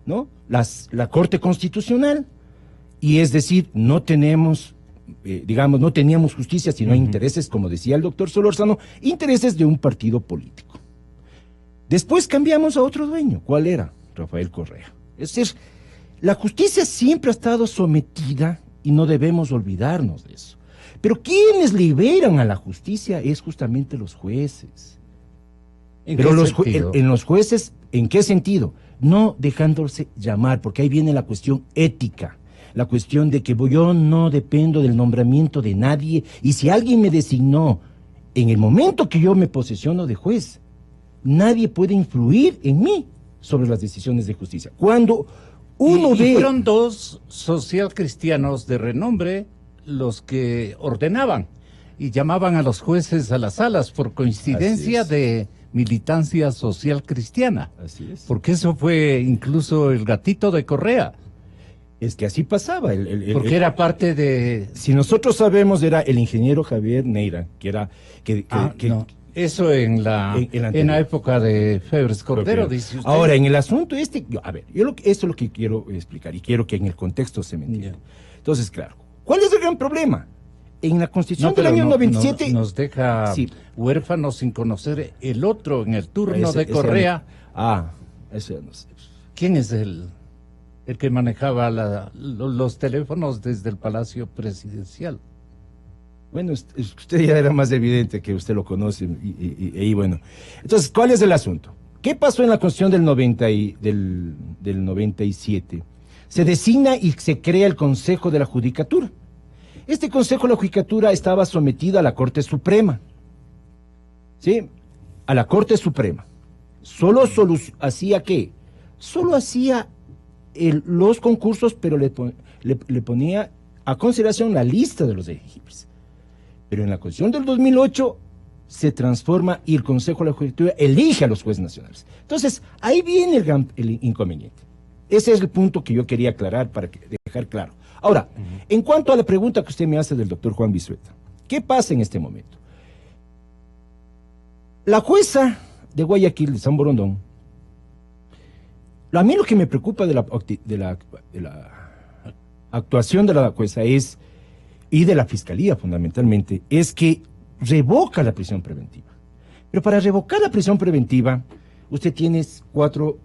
¿no? La Corte Constitucional, y es decir, no teníamos justicia, sino intereses, como decía el doctor Solórzano, intereses de un partido político. Después cambiamos a otro dueño. ¿Cuál era? Rafael Correa. Es decir, la justicia siempre ha estado sometida y no debemos olvidarnos de eso. Pero quienes liberan a la justicia es justamente los jueces. Pero en los jueces, ¿en qué sentido? No dejándose llamar, porque ahí viene la cuestión ética. La cuestión de que yo no dependo del nombramiento de nadie, y si alguien me designó en el momento que yo me posesiono de juez, nadie puede influir en mí sobre las decisiones de justicia. Cuando uno ve... fueron dos socialcristianos de renombre los que ordenaban y llamaban a los jueces a las salas por coincidencia de militancia social cristiana. Así es. Porque eso fue incluso el gatito de Correa. Es que así pasaba. Porque era parte de... Si nosotros sabemos, era el ingeniero Javier Neira, que era... no. Eso en la época de Febres Cordero, dice usted. Ahora, en el asunto esto es lo que quiero explicar, y quiero que en el contexto se me entienda. Entonces, claro, ¿cuál es el gran problema? En la Constitución del año 97... Nos deja huérfanos sin conocer el otro en el turno de Correa. Ese no sé. ¿Quién es el que manejaba los teléfonos desde el Palacio Presidencial? Bueno, usted ya era más evidente que usted lo conoce, y bueno. Entonces, ¿cuál es el asunto? ¿Qué pasó en la Constitución del 97? Se designa y se crea el Consejo de la Judicatura. Este Consejo de la Judicatura estaba sometido a la Corte Suprema. ¿Sí? A la Corte Suprema. Solo hacía ¿qué? Solo hacía los concursos, pero le ponía a consideración la lista de los elegibles. Pero en la Constitución del 2008 se transforma y el Consejo de la Judicatura elige a los jueces nacionales. Entonces, ahí viene el inconveniente. Ese es el punto que yo quería aclarar para dejar claro. Ahora, en cuanto a la pregunta que usted me hace del doctor Juan Vizueta, ¿qué pasa en este momento? La jueza de Guayaquil, de San Borondón, a mí lo que me preocupa de la actuación de la jueza y de la fiscalía fundamentalmente, es que revoca la prisión preventiva. Pero para revocar la prisión preventiva, usted tiene cuatro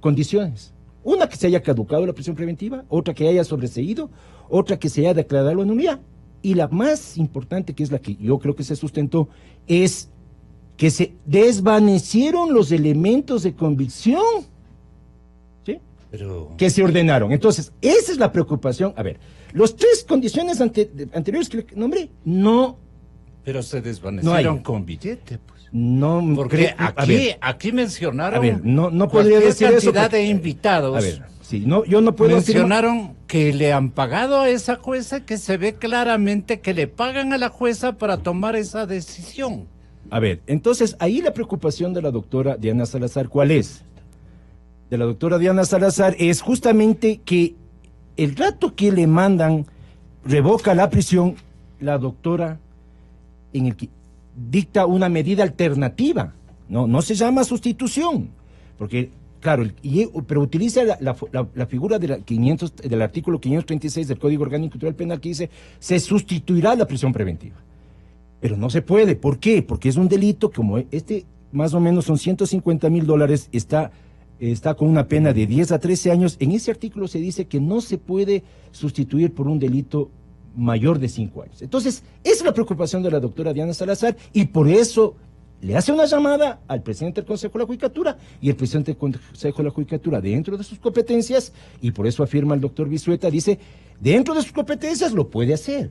condiciones. Una, que se haya caducado la prisión preventiva; otra, que haya sobreseído; otra, que se haya declarado la nulidad. Y la más importante, que es la que yo creo que se sustentó, es que se desvanecieron los elementos de convicción, ¿sí? Que se ordenaron. Entonces, esa es la preocupación. A ver, las tres condiciones anteriores que le nombré, no... Pero se desvanecieron con billete, pues. No, porque aquí mencionaron... A ver, no podría decir eso. Cantidad de invitados. A ver, sí, yo no puedo... Mencionaron que le han pagado a esa jueza, que se ve claramente que le pagan a la jueza para tomar esa decisión. A ver, entonces, ahí la preocupación de la doctora Diana Salazar, ¿cuál es? De la doctora Diana Salazar es justamente que el rato que le mandan, revoca la prisión, la doctora en el que dicta una medida alternativa, no se llama sustitución, porque, claro, pero utiliza la figura del artículo 536 del Código Orgánico Electoral Penal, que dice, se sustituirá la prisión preventiva. Pero no se puede. ¿Por qué? Porque es un delito como más o menos son $150,000, está con una pena de 10 a 13 años. En ese artículo se dice que no se puede sustituir por un delito mayor de 5 años. Entonces, esa es la preocupación de la doctora Diana Salazar, y por eso le hace una llamada al presidente del Consejo de la Judicatura, y el presidente del Consejo de la Judicatura, dentro de sus competencias, y por eso afirma el doctor Vizueta, dice, dentro de sus competencias lo puede hacer,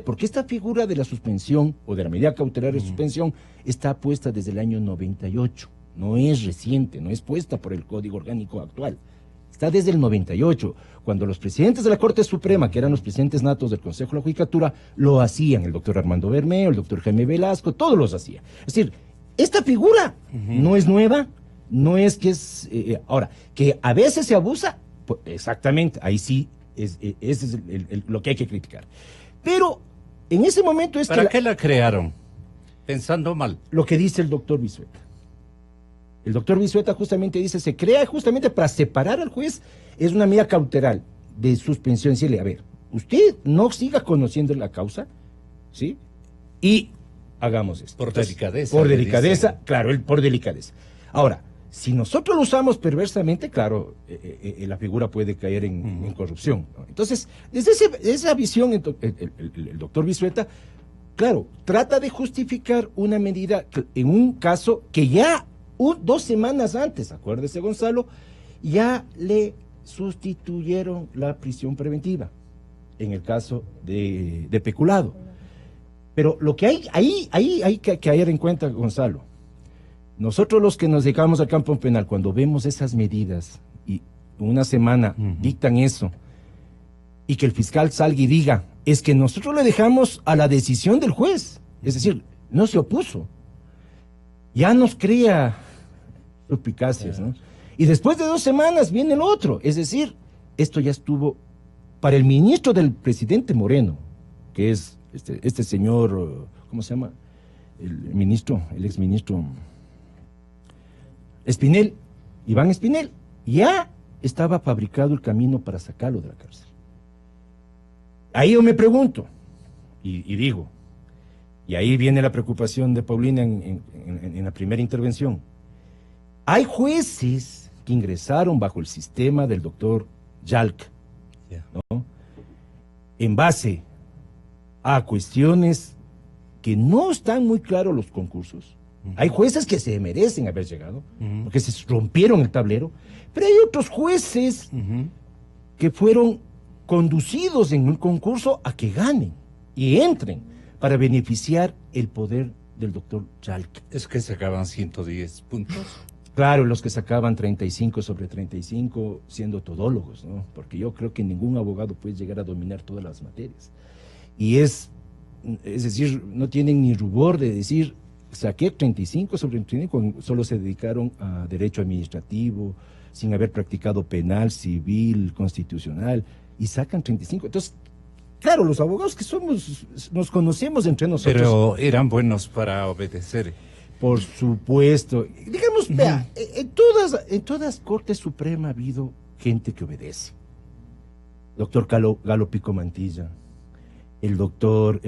porque esta figura de la suspensión, o de la medida cautelar de suspensión, está puesta desde el año 98, no es reciente, no es puesta por el Código Orgánico actual, está desde el 98, cuando los presidentes de la Corte Suprema, que eran los presidentes natos del Consejo de la Judicatura, lo hacían, el doctor Armando Bermeo, el doctor Jaime Velasco, todos los hacían. Es decir, esta figura no es nueva, no es que es... ahora, que a veces se abusa, pues, exactamente, ahí sí, ese es lo que hay que criticar. Pero en ese momento es ¿Para qué la crearon? Pensando mal. Lo que dice el doctor Bisueta. El doctor Bisueta justamente dice, se crea justamente para separar al juez, es una medida cautelar de suspensión, decirle, a ver, usted no siga conociendo la causa, ¿sí? Y hagamos esto. Por delicadeza. Por delicadeza, claro, por delicadeza. Ahora, si nosotros lo usamos perversamente, claro, la figura puede caer en corrupción, ¿no? Entonces, desde esa visión, el doctor Bisueta, claro, trata de justificar una medida en un caso que ya 2 semanas antes, acuérdese Gonzalo, ya le sustituyeron la prisión preventiva en el caso de peculado. Pero lo que hay que caer en cuenta, Gonzalo, nosotros los que nos dedicamos al campo penal, cuando vemos esas medidas y una semana dictan eso, y que el fiscal salga y diga, es que nosotros le dejamos a la decisión del juez, es decir, no se opuso, ya nos crea suspicacias, ¿no? Y después de 2 semanas viene el otro, es decir, esto ya estuvo para el ministro del presidente Moreno, que es este señor, ¿cómo se llama? El exministro Espinel, Iván Espinel, ya estaba fabricado el camino para sacarlo de la cárcel. Ahí yo me pregunto, y digo, y ahí viene la preocupación de Paulina en la primera intervención. Hay jueces que ingresaron bajo el sistema del doctor Yalc, ¿no? En base a cuestiones que no están muy claros los concursos. Hay jueces que se merecen haber llegado, porque se rompieron el tablero, pero hay otros jueces que fueron conducidos en un concurso a que ganen y entren para beneficiar el poder del doctor Yalc. Es que sacaban 110 puntos. Claro, los que sacaban 35 sobre 35 siendo todólogos, ¿no? Porque yo creo que ningún abogado puede llegar a dominar todas las materias. Y es decir, no tienen ni rubor de decir, saqué 35 sobre 35, solo se dedicaron a derecho administrativo, sin haber practicado penal, civil, constitucional, y sacan 35. Entonces, claro, los abogados que somos, nos conocemos entre nosotros. Pero eran buenos para obedecer. Por supuesto. Digamos, vea, en todas Cortes Suprema ha habido gente que obedece. Doctor Galo Pico Mantilla, el doctor,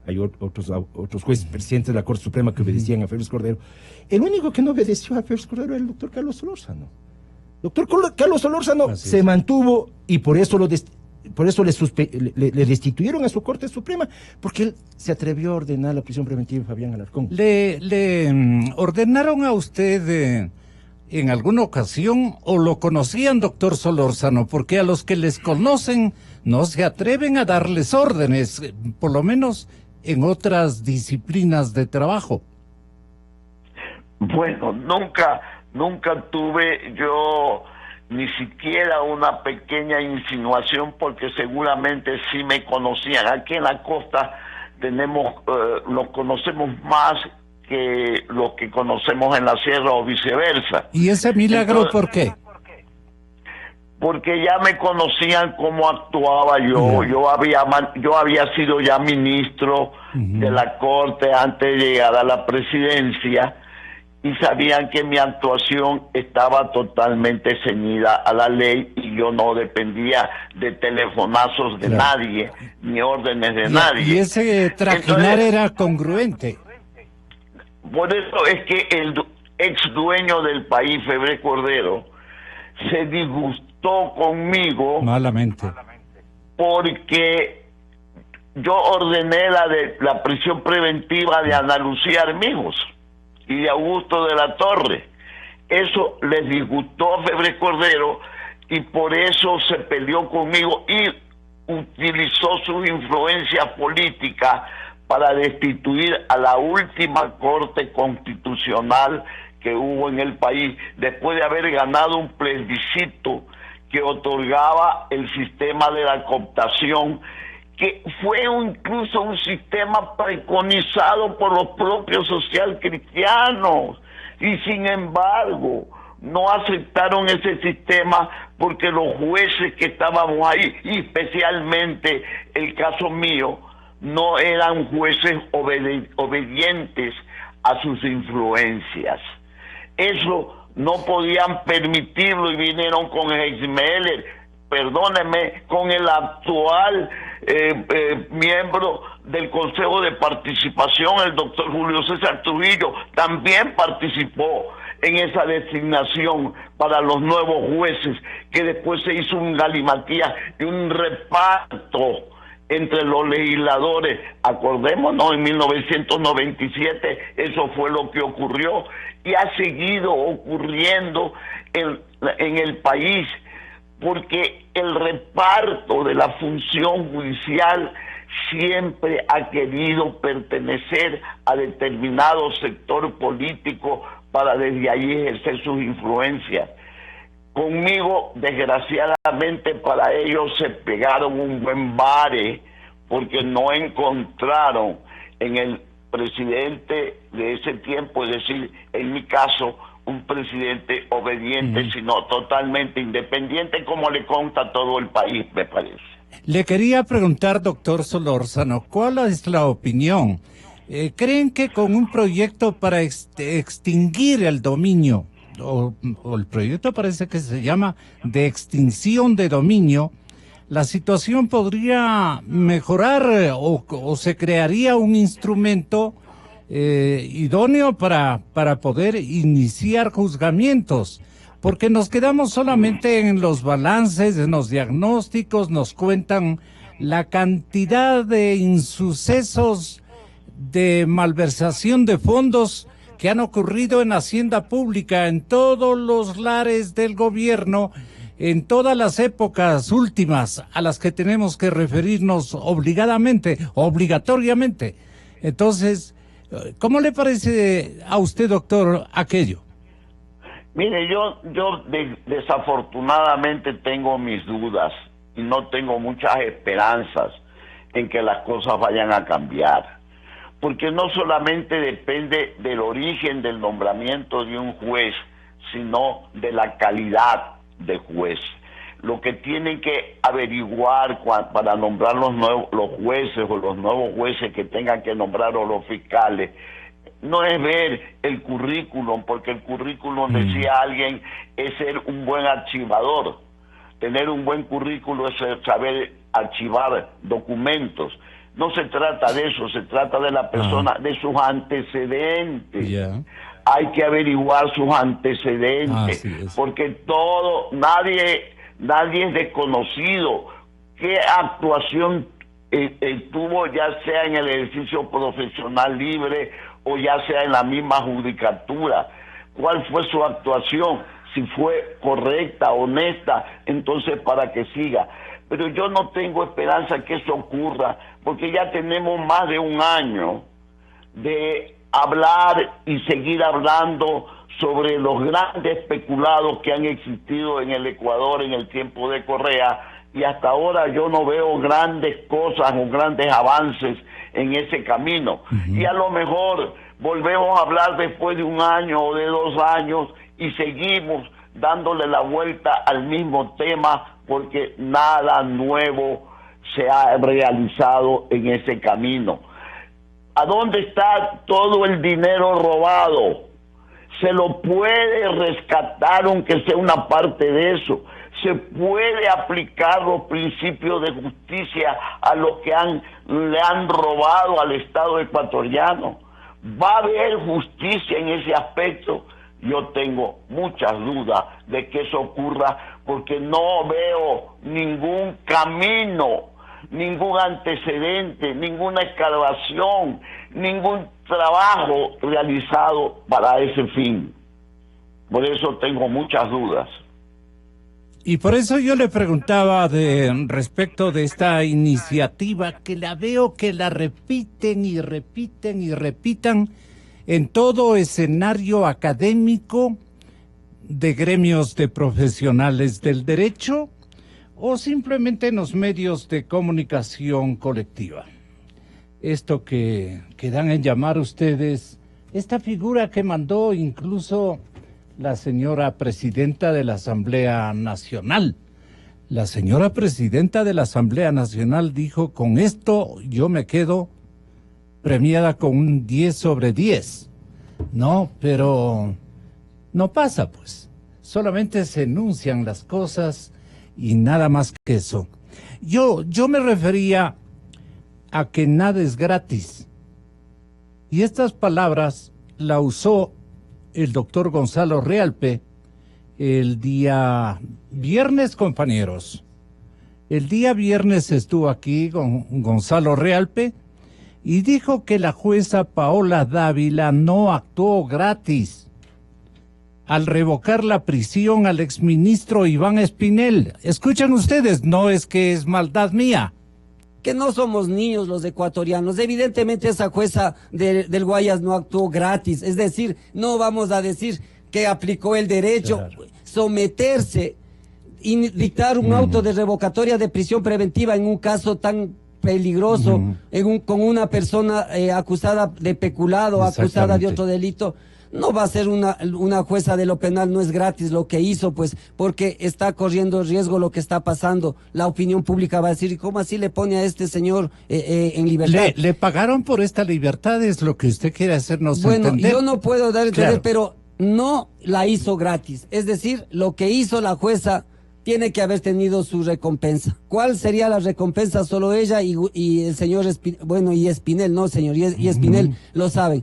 hay otros jueces presidentes de la Corte Suprema que obedecían a Félix Cordero. El único que no obedeció a Félix Cordero era el doctor Carlos Solórzano. Doctor Carlos Solórzano se mantuvo y por eso le destituyeron a su Corte Suprema, porque él se atrevió a ordenar la prisión preventiva de Fabián Alarcón. ¿Le ordenaron a usted en alguna ocasión o lo conocían, doctor Solórzano? Porque a los que les conocen no se atreven a darles órdenes, por lo menos en otras disciplinas de trabajo. Bueno, nunca tuve yo ni siquiera una pequeña insinuación, porque seguramente sí me conocían. Aquí en la costa nos conocemos más que lo que conocemos en la sierra o viceversa. ¿Y ese milagro? Entonces, por qué? Porque ya me conocían cómo actuaba yo. Yo había sido ya ministro de la Corte antes de llegar a la presidencia, y sabían que mi actuación estaba totalmente ceñida a la ley y yo no dependía de telefonazos de nadie, ni órdenes de nadie. Y ese trajinar era congruente. Por eso es que el ex dueño del país, Febré Cordero, se disgustó conmigo malamente, porque yo ordené la prisión preventiva de Ana Lucía Armijos y de Augusto de la Torre. Eso les disgustó a Febré Cordero y por eso se peleó conmigo y utilizó su influencia política para destituir a la última Corte Constitucional que hubo en el país después de haber ganado un plebiscito que otorgaba el sistema de la cooptación, que fue incluso un sistema preconizado por los propios socialcristianos, y sin embargo no aceptaron ese sistema porque los jueces que estábamos ahí, y especialmente el caso mío, no eran jueces obedientes a sus influencias. Eso no podían permitirlo y vinieron con Exmeller, perdóneme, con el actual miembro del Consejo de Participación, el doctor Julio César Trujillo, también participó en esa designación para los nuevos jueces, que después se hizo un galimatías y un reparto entre los legisladores. Acordémonos, en 1997 eso fue lo que ocurrió y ha seguido ocurriendo en el país, porque el reparto de la función judicial siempre ha querido pertenecer a determinado sector político para desde ahí ejercer sus influencias. Conmigo, desgraciadamente para ellos, se pegaron un buen bare, porque no encontraron en el presidente de ese tiempo, es decir, en mi caso, un presidente obediente, sino totalmente independiente, como le consta a todo el país, me parece. Le quería preguntar, doctor Solórzano, ¿cuál es la opinión? ¿Creen que con un proyecto para extinguir el dominio, o el proyecto parece que se llama de extinción de dominio, la situación podría mejorar o se crearía un instrumento idóneo para poder iniciar juzgamientos? Porque nos quedamos solamente en los balances, en los diagnósticos, nos cuentan la cantidad de insucesos de malversación de fondos que han ocurrido en Hacienda Pública, en todos los lares del gobierno, en todas las épocas últimas a las que tenemos que referirnos obligatoriamente. Entonces, ¿cómo le parece a usted, doctor, aquello? Mire, yo desafortunadamente tengo mis dudas y no tengo muchas esperanzas en que las cosas vayan a cambiar, porque no solamente depende del origen del nombramiento de un juez, sino de la calidad de juez. Lo que tienen que averiguar para nombrar los jueces o los nuevos jueces que tengan que nombrar, o los fiscales, no es ver el currículum, porque el currículum, decía alguien, es ser un buen archivador. Tener un buen currículum es saber archivar documentos. No se trata de eso, se trata de la persona, de sus antecedentes. Hay que averiguar sus antecedentes, porque nadie es desconocido. ¿Qué actuación tuvo, ya sea en el ejercicio profesional libre o ya sea en la misma judicatura? ¿Cuál fue su actuación? Si fue correcta, honesta, entonces para que siga. Pero yo no tengo esperanza que eso ocurra, porque ya tenemos más de un año de hablar y seguir hablando sobre los grandes especulados que han existido en el Ecuador en el tiempo de Correa, y hasta ahora yo no veo grandes cosas o grandes avances en ese camino. Y a lo mejor volvemos a hablar después de un año o de 2 años y seguimos dándole la vuelta al mismo tema, porque nada nuevo se ha realizado en ese camino. ¿A dónde está todo el dinero robado? Se lo puede rescatar, aunque sea una parte de eso. Se puede aplicar los principios de justicia a los que le han robado al Estado ecuatoriano. ¿Va a haber justicia en ese aspecto? Yo tengo muchas dudas de que eso ocurra, porque no veo ningún camino, ningún antecedente, ninguna excavación, ningún trabajo realizado para ese fin. Por eso tengo muchas dudas. Y por eso yo le preguntaba respecto de esta iniciativa, que la veo que la repiten y repiten y repitan en todo escenario académico, de gremios de profesionales del derecho o simplemente en los medios de comunicación colectiva. Esto que dan en llamar ustedes, esta figura que mandó incluso la señora presidenta de la Asamblea Nacional. La señora presidenta de la Asamblea Nacional dijo, con esto yo me quedo premiada con un 10 sobre 10. No, pero no pasa, pues. Solamente se enuncian las cosas y nada más que eso. Yo me refería a que nada es gratis. Y estas palabras la usó el doctor Gonzalo Realpe el día viernes, compañeros. El día viernes estuvo aquí con Gonzalo Realpe y dijo que la jueza Paola Dávila no actuó gratis al revocar la prisión al exministro Iván Espinel. Escuchan ustedes, no es que es maldad mía. Que no somos niños los ecuatorianos. Evidentemente esa jueza del Guayas no actuó gratis. Es decir, no vamos a decir que aplicó el derecho. Claro. Someterse y dictar un auto de revocatoria de prisión preventiva en un caso tan peligroso, con una persona acusada de peculado, acusada de otro delito, no va a ser una jueza de lo penal, no es gratis lo que hizo, pues, porque está corriendo riesgo lo que está pasando. La opinión pública va a decir, ¿cómo así le pone a este señor en libertad? Le pagaron por esta libertad, es lo que usted quiere hacernos entender. Bueno, yo no puedo dar a entender, pero no la hizo gratis. Es decir, lo que hizo la jueza tiene que haber tenido su recompensa. ¿Cuál sería la recompensa? Solo ella y el señor y Espinel, no señor, y Espinel lo saben.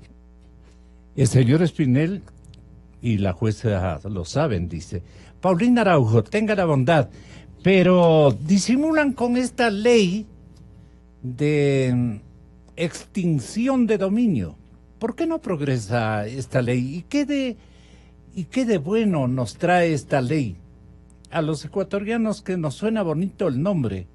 El señor Espinel y la jueza lo saben, dice. Paulina Araujo, tenga la bondad, pero disimulan con esta ley de extinción de dominio. ¿Por qué no progresa esta ley? ¿Y qué de bueno nos trae esta ley? A los ecuatorianos que nos suena bonito el nombre,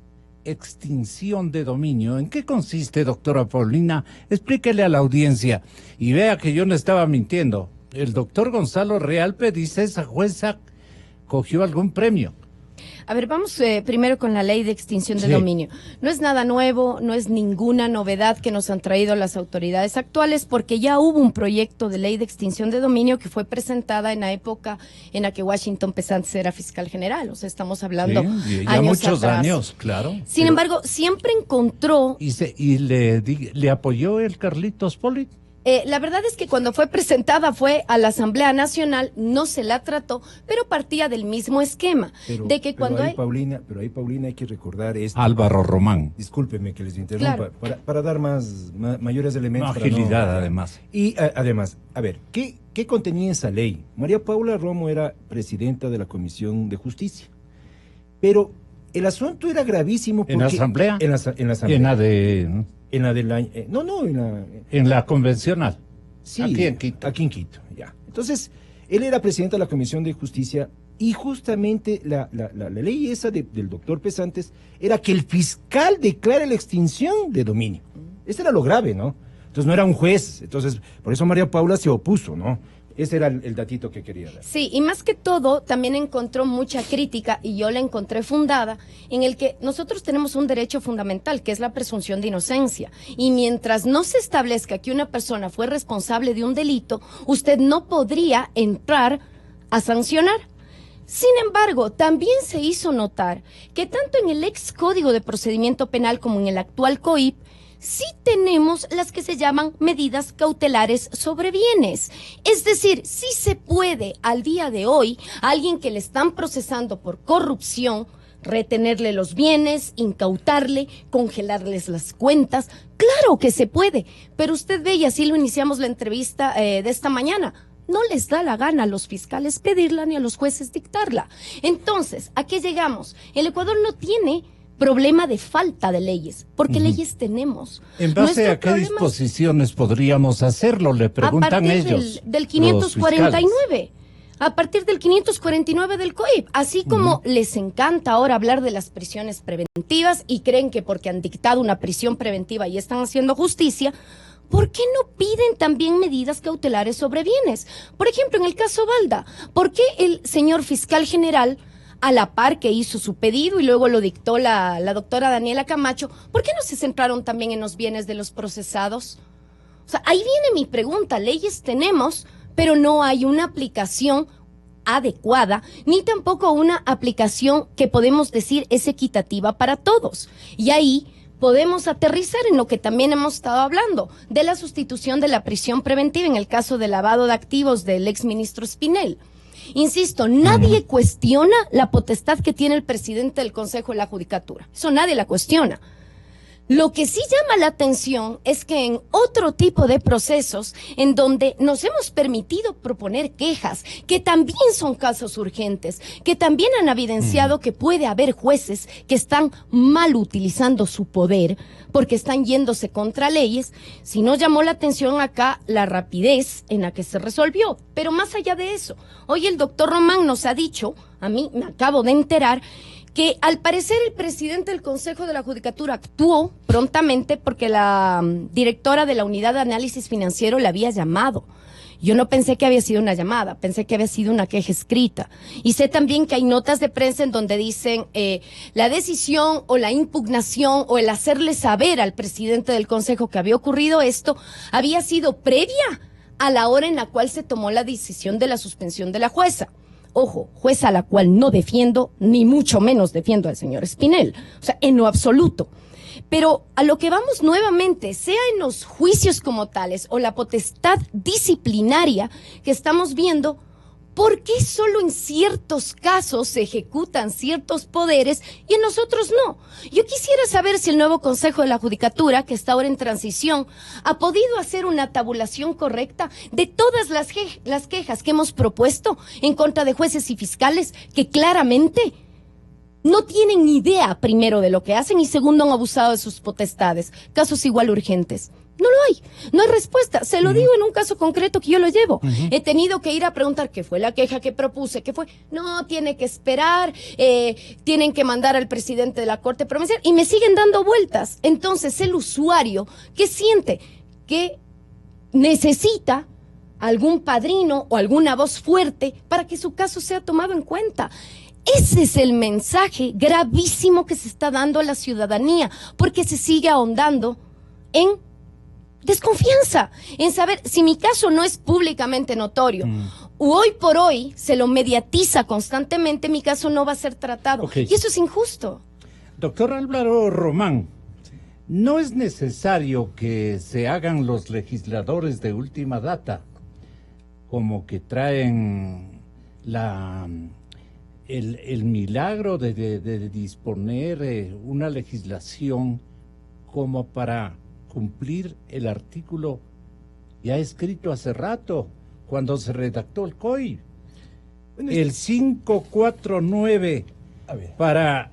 extinción de dominio. ¿En qué consiste, doctora Paulina? Explíquele a la audiencia y vea que yo no estaba mintiendo. El doctor Gonzalo Realpe dice, esa jueza cogió algún premio. A ver, vamos primero con la ley de extinción de dominio. No es nada nuevo, no es ninguna novedad que nos han traído las autoridades actuales, porque ya hubo un proyecto de ley de extinción de dominio que fue presentada en la época en la que Washington Pesantes era fiscal general. O sea, estamos hablando ya muchos años, claro. Sin embargo, siempre encontró... ¿Y le apoyó el Carlitos Polit? La verdad es que cuando fue presentada fue a la Asamblea Nacional, no se la trató, pero partía del mismo esquema. De que cuando ahí, Paulina, hay que recordar esto. Álvaro Román. Discúlpeme que les interrumpa, claro. para dar mayores elementos. Agilidad, además. Y además, a ver, ¿qué contenía esa ley? María Paula Romo era presidenta de la Comisión de Justicia, pero el asunto era gravísimo porque... ¿En la Asamblea? En la Asamblea. En la de... En la del año, en la convencional. Sí, aquí en Quito. Aquí en Quito, ya. Entonces, él era presidente de la Comisión de Justicia y justamente la ley esa del doctor Pesantes era que el fiscal declare la extinción de dominio. Eso era lo grave, ¿no? Entonces no era un juez, entonces por eso María Paula se opuso, ¿no? Ese era el datito que quería dar. Sí, y más que todo, también encontró mucha crítica, y yo la encontré fundada, en el que nosotros tenemos un derecho fundamental, que es la presunción de inocencia. Y mientras no se establezca que una persona fue responsable de un delito, usted no podría entrar a sancionar. Sin embargo, también se hizo notar que tanto en el ex Código de Procedimiento Penal como en el actual COIP, sí tenemos las que se llaman medidas cautelares sobre bienes. Es decir, sí se puede al día de hoy a alguien que le están procesando por corrupción retenerle los bienes, incautarle, congelarles las cuentas. Claro que se puede, pero usted ve, y así lo iniciamos la entrevista de esta mañana, no les da la gana a los fiscales pedirla ni a los jueces dictarla. Entonces, ¿a qué llegamos? El Ecuador no tiene problema de falta de leyes, porque leyes tenemos. ¿En base a qué disposiciones podríamos hacerlo? Le preguntan ellos. Del 549. A partir del 549 del COIP, así como les encanta ahora hablar de las prisiones preventivas y creen que porque han dictado una prisión preventiva y están haciendo justicia, ¿por qué no piden también medidas cautelares sobre bienes? Por ejemplo, en el caso Balda, ¿por qué el señor fiscal general, a la par que hizo su pedido y luego lo dictó la doctora Daniela Camacho, ¿por qué no se centraron también en los bienes de los procesados? O sea, ahí viene mi pregunta. Leyes tenemos, pero no hay una aplicación adecuada, ni tampoco una aplicación que podemos decir es equitativa para todos. Y ahí podemos aterrizar en lo que también hemos estado hablando, de la sustitución de la prisión preventiva en el caso del lavado de activos del exministro Spinell. Insisto, nadie cuestiona la potestad que tiene el presidente del Consejo de la Judicatura. Eso nadie la cuestiona. Lo que sí llama la atención es que en otro tipo de procesos en donde nos hemos permitido proponer quejas, que también son casos urgentes, que también han evidenciado que puede haber jueces que están mal utilizando su poder porque están yéndose contra leyes, sí nos llamó la atención acá la rapidez en la que se resolvió. Pero más allá de eso, hoy el doctor Román nos ha dicho, a mí me acabo de enterar, que al parecer el presidente del Consejo de la Judicatura actuó prontamente porque la directora de la Unidad de Análisis Financiero le había llamado. Yo no pensé que había sido una llamada, pensé que había sido una queja escrita. Y sé también que hay notas de prensa en donde dicen la decisión o la impugnación o el hacerle saber al presidente del Consejo que había ocurrido esto había sido previa a la hora en la cual se tomó la decisión de la suspensión de la jueza. Ojo, jueza a la cual no defiendo, ni mucho menos defiendo al señor Spinell, o sea, en lo absoluto. Pero a lo que vamos nuevamente, sea en los juicios como tales o la potestad disciplinaria que estamos viendo, ¿por qué solo en ciertos casos se ejecutan ciertos poderes y en los otros no? Yo quisiera saber si el nuevo Consejo de la Judicatura, que está ahora en transición, ha podido hacer una tabulación correcta de todas las quejas que hemos propuesto en contra de jueces y fiscales que claramente no tienen ni idea, primero, de lo que hacen y segundo, han abusado de sus potestades. Casos igual urgentes. No lo hay, no hay respuesta. Se lo digo en un caso concreto que yo lo llevo. He tenido que ir a preguntar qué fue la queja que propuse, qué fue. No, tiene que esperar, tienen que mandar al presidente de la Corte Provincial y me siguen dando vueltas. Entonces el usuario que siente que necesita algún padrino o alguna voz fuerte para que su caso sea tomado en cuenta. Ese es el mensaje gravísimo que se está dando a la ciudadanía, porque se sigue ahondando en desconfianza, en saber si mi caso no es públicamente notorio. Hoy por hoy se lo mediatiza constantemente, mi caso no va a ser tratado. Y eso es injusto. Doctor Álvaro Román, no es necesario que se hagan los legisladores de última data, como que traen el milagro de disponer una legislación como para cumplir el artículo ya escrito hace rato, cuando se redactó el COI. El 549 para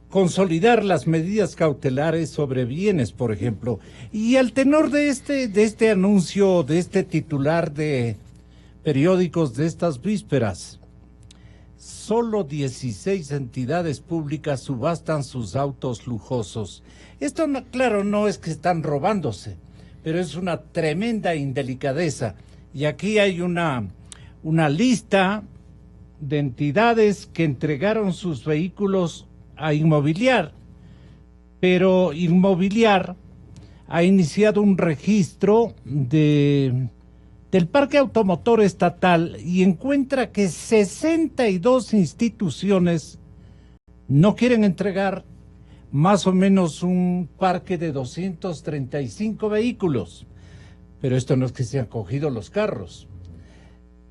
consolidar las medidas cautelares sobre bienes, por ejemplo. Y al tenor de este anuncio, de este titular de periódicos de estas vísperas, solo 16 entidades públicas subastan sus autos lujosos. Esto, no, claro, no es que están robándose, pero es una tremenda indelicadeza. Y aquí hay una lista de entidades que entregaron sus vehículos a Inmobiliar, pero Inmobiliar ha iniciado un registro del parque automotor estatal y encuentra que 62 instituciones no quieren entregar más o menos un parque de 235 vehículos. Pero esto no es que se han cogido los carros.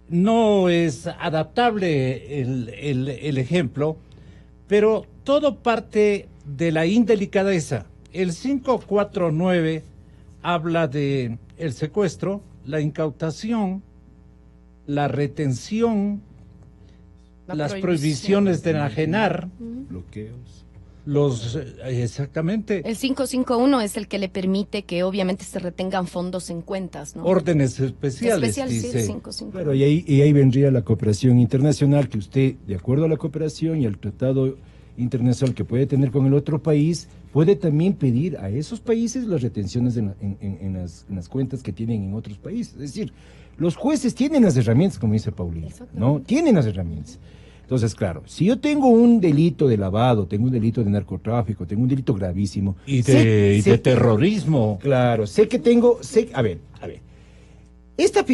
No es adaptable el ejemplo, pero todo parte de la indelicadeza. El 549 habla de el secuestro, la incautación, la retención, las prohibiciones de enajenar, bloqueos. Exactamente. El 551 es el que le permite que obviamente se retengan fondos en cuentas, ¿no? Órdenes especiales, dice. Sí, el 551. Claro, y ahí vendría la cooperación internacional, que usted, de acuerdo a la cooperación y al tratado internacional que puede tener con el otro país, puede también pedir a esos países las retenciones en las cuentas que tienen en otros países. Es decir, los jueces tienen las herramientas, como dice Paulino, ¿no? Tienen las herramientas. Entonces, claro, si yo tengo un delito de lavado, tengo un delito de narcotráfico, tengo un delito gravísimo. Y de terrorismo. Claro, a ver. Estas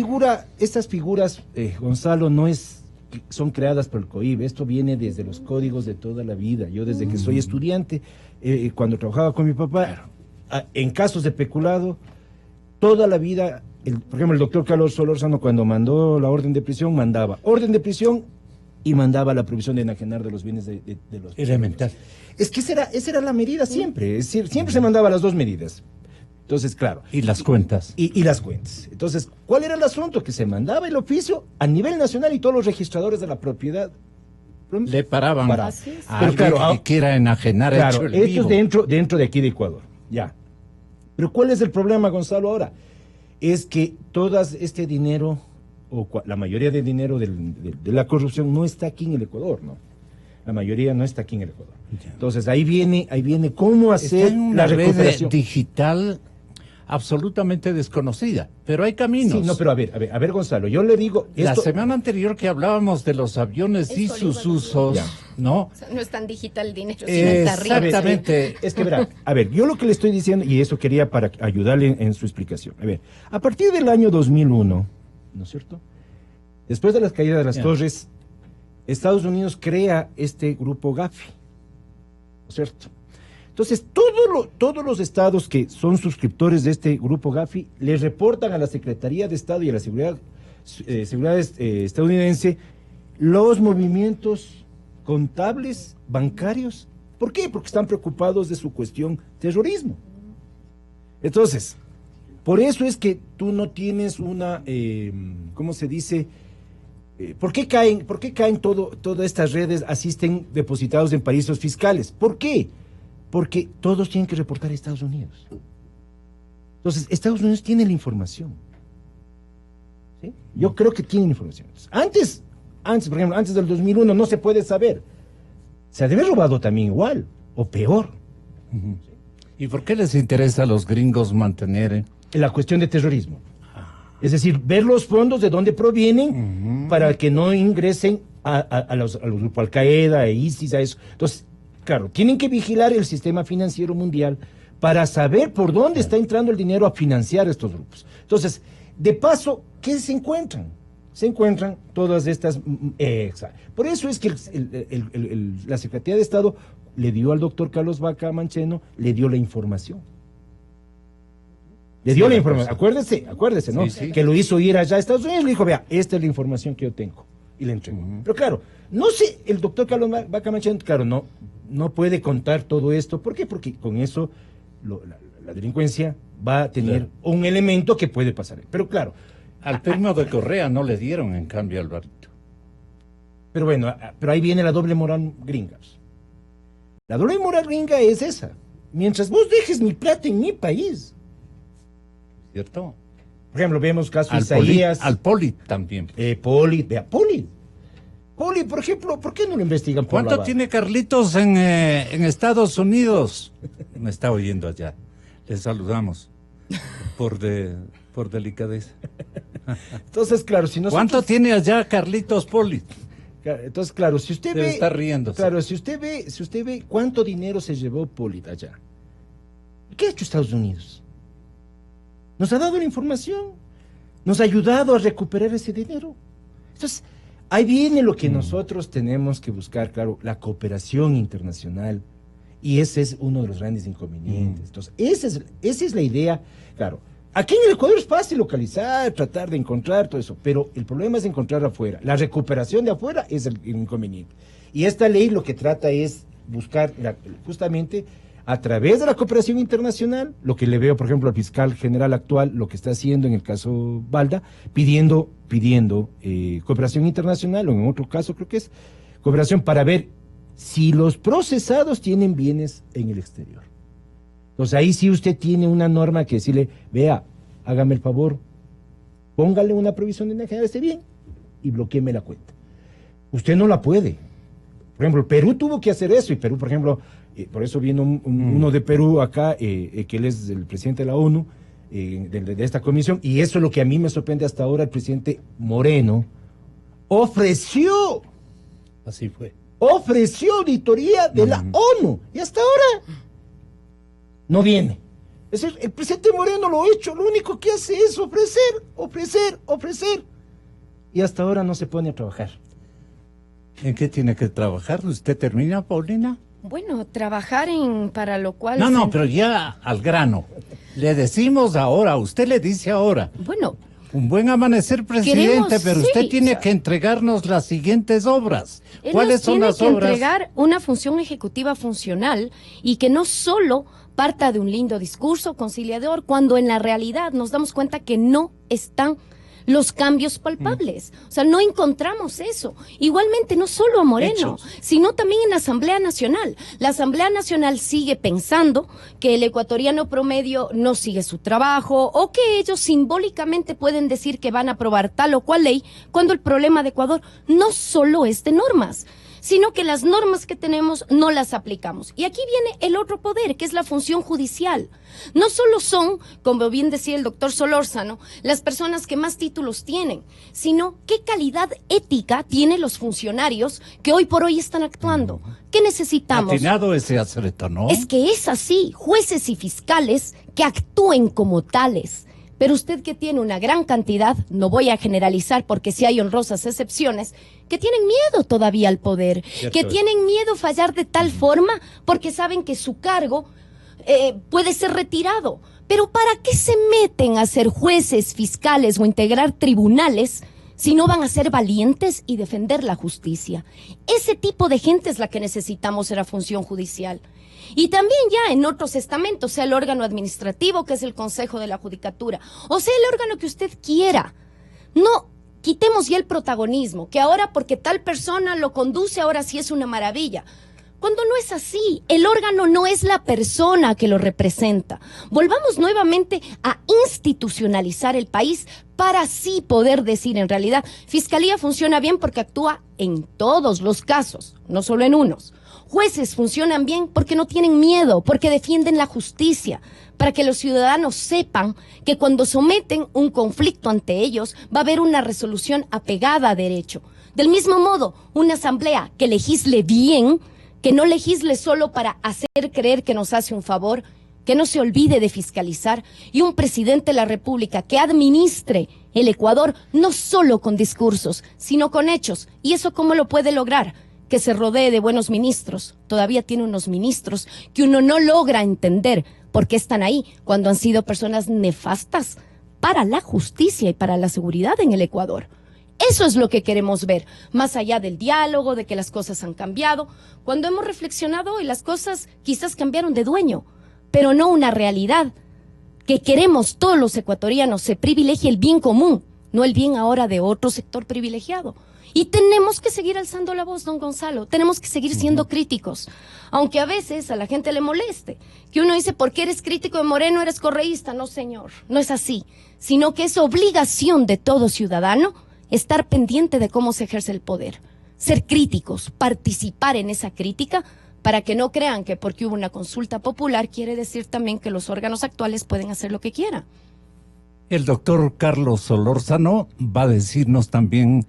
figuras, Gonzalo, son creadas por el COIB. Esto viene desde los códigos de toda la vida. Yo desde que soy estudiante, cuando trabajaba con mi papá, en casos de peculado, toda la vida, por ejemplo, el doctor Carlos Solórzano, cuando mandó la orden de prisión, mandaba orden de prisión y mandaba la prohibición de enajenar de los bienes de los... Elemental. Es que esa era la medida siempre. Es decir, siempre se mandaba las dos medidas. Entonces, claro. Y las cuentas. Y las cuentas. Entonces, ¿cuál era el asunto? Que se mandaba el oficio a nivel nacional y todos los registradores de la propiedad le paraban. Pero claro, que quiera enajenar claro, el esto vivo. es dentro de aquí de Ecuador. Ya. Pero ¿cuál es el problema, Gonzalo, ahora? Es que todo este dinero, la mayoría del dinero de la corrupción no está aquí en el Ecuador, ¿no? La mayoría no está aquí en el Ecuador. Ya. Entonces, ahí viene cómo hacer está en una la recuperación red digital absolutamente desconocida, pero hay caminos. Sí, no, pero a ver, Gonzalo, yo le digo... La semana anterior que hablábamos de los aviones y sus usos, ¿no? O sea, no es tan digital el dinero, sino terrible. Exactamente. Es que verá, a ver, yo lo que le estoy diciendo, y eso quería para ayudarle en su explicación. A ver, a partir del año 2001, ¿no es cierto? Después de las caídas de las torres, Estados Unidos crea este grupo Gafi, ¿no es cierto? Entonces, todos los estados que son suscriptores de este grupo Gafi le reportan a la Secretaría de Estado y a la Seguridad estadounidense los movimientos contables, bancarios. ¿Por qué? Porque están preocupados de su cuestión terrorismo. Entonces, por eso es que tú no tienes una, ¿cómo se dice? ¿Por qué caen todas estas redes, asisten depositados en paraísos fiscales? ¿Por qué? Porque todos tienen que reportar a Estados Unidos. Entonces, Estados Unidos tiene la información. ¿Sí? Yo creo que tienen información. Antes, por ejemplo, antes del 2001 no se puede saber. Se ha de haber robado también igual, o peor. ¿Y por qué les interesa a los gringos mantener la cuestión de terrorismo? Es decir, ver los fondos de dónde provienen para que no ingresen a los grupos Al-Qaeda, ISIS, a eso. Entonces, claro, tienen que vigilar el sistema financiero mundial para saber por dónde está entrando el dinero a financiar estos grupos. Entonces, de paso, ¿qué se encuentran? Se encuentran todas estas... Por eso es que la Secretaría de Estado le dio al doctor Carlos Vaca Mancheno, le dio la información. Le dio la información. Acuérdese, ¿no? Sí. Que lo hizo ir allá a Estados Unidos y le dijo, vea, esta es la información que yo tengo. Y le entregó. Pero claro, no sé, el doctor Carlos Vaca Mancheno, claro, no puede contar todo esto. ¿Por qué? Porque con eso la delincuencia va a tener un elemento que puede pasar. Pero claro... Al primo de Correa no le dieron, en cambio, Alvarito. Pero bueno, pero ahí viene la doble moral gringa. La doble moral gringa es esa. Mientras vos dejes mi plata en mi país. ¿Cierto? Por ejemplo, vemos casos de Isaías. Al Poli también. Poli, por ejemplo, ¿por qué no lo investigan por ¿Cuánto tiene Carlitos en Estados Unidos? Me está oyendo allá. Le saludamos por delicadeza. Entonces, claro, si nosotros... ¿Cuánto tiene allá Carlitos Poli? Entonces, claro, si usted ve... Está riéndose. Claro, si usted ve cuánto dinero se llevó Poli allá. ¿Qué ha hecho Estados Unidos? Nos ha dado la información. Nos ha ayudado a recuperar ese dinero. Entonces, ahí viene lo que nosotros tenemos que buscar, claro, la cooperación internacional. Y ese es uno de los grandes inconvenientes. Entonces, esa es la idea, claro. Aquí en el Ecuador es fácil localizar, tratar de encontrar todo eso, pero el problema es encontrar afuera. La recuperación de afuera es el inconveniente. Y esta ley lo que trata es buscar justamente a través de la cooperación internacional, lo que le veo, por ejemplo, al fiscal general actual, lo que está haciendo en el caso Balda, pidiendo cooperación internacional, o en otro caso creo que es cooperación para ver si los procesados tienen bienes en el exterior. Entonces ahí sí usted tiene una norma que decirle, vea, hágame el favor, póngale una provisión de enajenar este bien y bloqueeme la cuenta. Usted no la puede, Por ejemplo, Perú tuvo que hacer eso, y Perú, por ejemplo, por eso vino uno de Perú acá, que él es el presidente de la ONU, de esta comisión, y eso es lo que a mí me sorprende hasta ahora. El presidente Moreno ofreció auditoría de la ONU, y hasta ahora no viene. Es decir, el presidente Moreno lo único que hace es ofrecer, y hasta ahora no se pone a trabajar. ¿En qué tiene que trabajar? ¿Usted termina, Paulina? Bueno, trabajar para lo cual... No, pero ya al grano. Le decimos ahora, usted le dice ahora. Bueno... Un buen amanecer, presidente, pero usted tiene que entregarnos las siguientes obras. ¿Cuáles son las obras? Tiene que entregar una función ejecutiva funcional y que no solo parta de un lindo discurso conciliador, cuando en la realidad nos damos cuenta que no están los cambios palpables. O sea, no encontramos eso. Igualmente, no solo a Moreno, sino también en la Asamblea Nacional. La Asamblea Nacional sigue pensando que el ecuatoriano promedio no sigue su trabajo, o que ellos simbólicamente pueden decir que van a aprobar tal o cual ley, cuando el problema de Ecuador no solo es de normas, sino que las normas que tenemos no las aplicamos. Y aquí viene el otro poder, que es la función judicial. No solo son, como bien decía el doctor Solórzano, las personas que más títulos tienen, sino qué calidad ética tienen los funcionarios que hoy por hoy están actuando. ¿Qué necesitamos? Atinado ese acerto, ¿no? Es que es así, jueces y fiscales que actúen como tales. Pero usted, que tiene una gran cantidad, no voy a generalizar porque sí hay honrosas excepciones, que tienen miedo todavía al poder, que tienen miedo a fallar de tal forma porque saben que su cargo puede ser retirado. Pero ¿para qué se meten a ser jueces, fiscales o integrar tribunales si no van a ser valientes y defender la justicia? Ese tipo de gente es la que necesitamos en la función judicial. Y también ya en otros estamentos, sea el órgano administrativo, que es el Consejo de la Judicatura, o sea el órgano que usted quiera. No quitemos ya el protagonismo, que ahora porque tal persona lo conduce, ahora sí es una maravilla. Cuando no es así, el órgano no es la persona que lo representa. Volvamos nuevamente a institucionalizar el país para así poder decir, en realidad, Fiscalía funciona bien porque actúa en todos los casos, no solo en unos. Jueces funcionan bien porque no tienen miedo, porque defienden la justicia, para que los ciudadanos sepan que cuando someten un conflicto ante ellos va a haber una resolución apegada a derecho. Del mismo modo, una asamblea que legisle bien, que no legisle solo para hacer creer que nos hace un favor, que no se olvide de fiscalizar, y un presidente de la República que administre el Ecuador no solo con discursos, sino con hechos. ¿Y eso cómo lo puede lograr? Que se rodee de buenos ministros. Todavía tiene unos ministros que uno no logra entender por qué están ahí cuando han sido personas nefastas para la justicia y para la seguridad en el Ecuador. Eso es lo que queremos ver, más allá del diálogo, de que las cosas han cambiado. Cuando hemos reflexionado hoy, las cosas quizás cambiaron de dueño, pero no una realidad. Que queremos todos los ecuatorianos, se privilegie el bien común, no el bien ahora de otro sector privilegiado. Y tenemos que seguir alzando la voz, don Gonzalo, tenemos que seguir siendo críticos, aunque a veces a la gente le moleste, que uno dice, ¿por qué eres crítico de Moreno, eres correísta? No, señor, no es así, sino que es obligación de todo ciudadano estar pendiente de cómo se ejerce el poder, ser críticos, participar en esa crítica, para que no crean que porque hubo una consulta popular quiere decir también que los órganos actuales pueden hacer lo que quieran. El doctor Carlos Solórzano va a decirnos también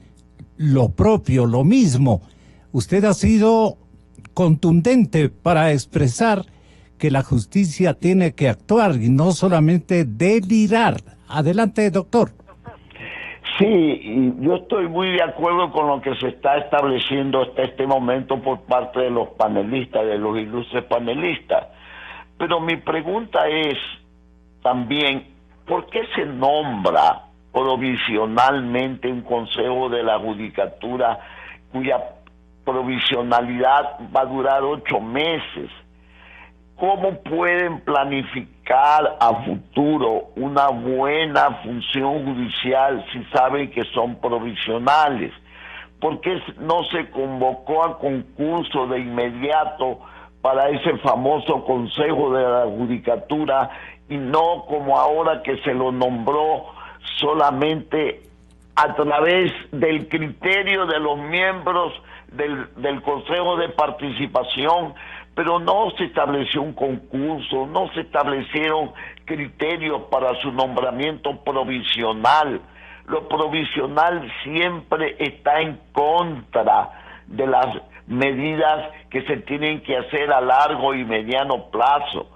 lo propio, lo mismo. Usted ha sido contundente para expresar que la justicia tiene que actuar y no solamente delirar. Adelante, doctor. Sí, y yo estoy muy de acuerdo con lo que se está estableciendo hasta este momento por parte de los panelistas, de los ilustres panelistas. Pero mi pregunta es también, ¿por qué se nombra provisionalmente un Consejo de la Judicatura cuya provisionalidad va a durar 8 meses? ¿Cómo pueden planificar a futuro una buena función judicial si saben que son provisionales? ¿Por qué no se convocó a concurso de inmediato para ese famoso Consejo de la Judicatura y no como ahora que se lo nombró solamente a través del criterio de los miembros del Consejo de Participación, pero no se estableció un concurso, no se establecieron criterios para su nombramiento provisional. Lo provisional siempre está en contra de las medidas que se tienen que hacer a largo y mediano plazo.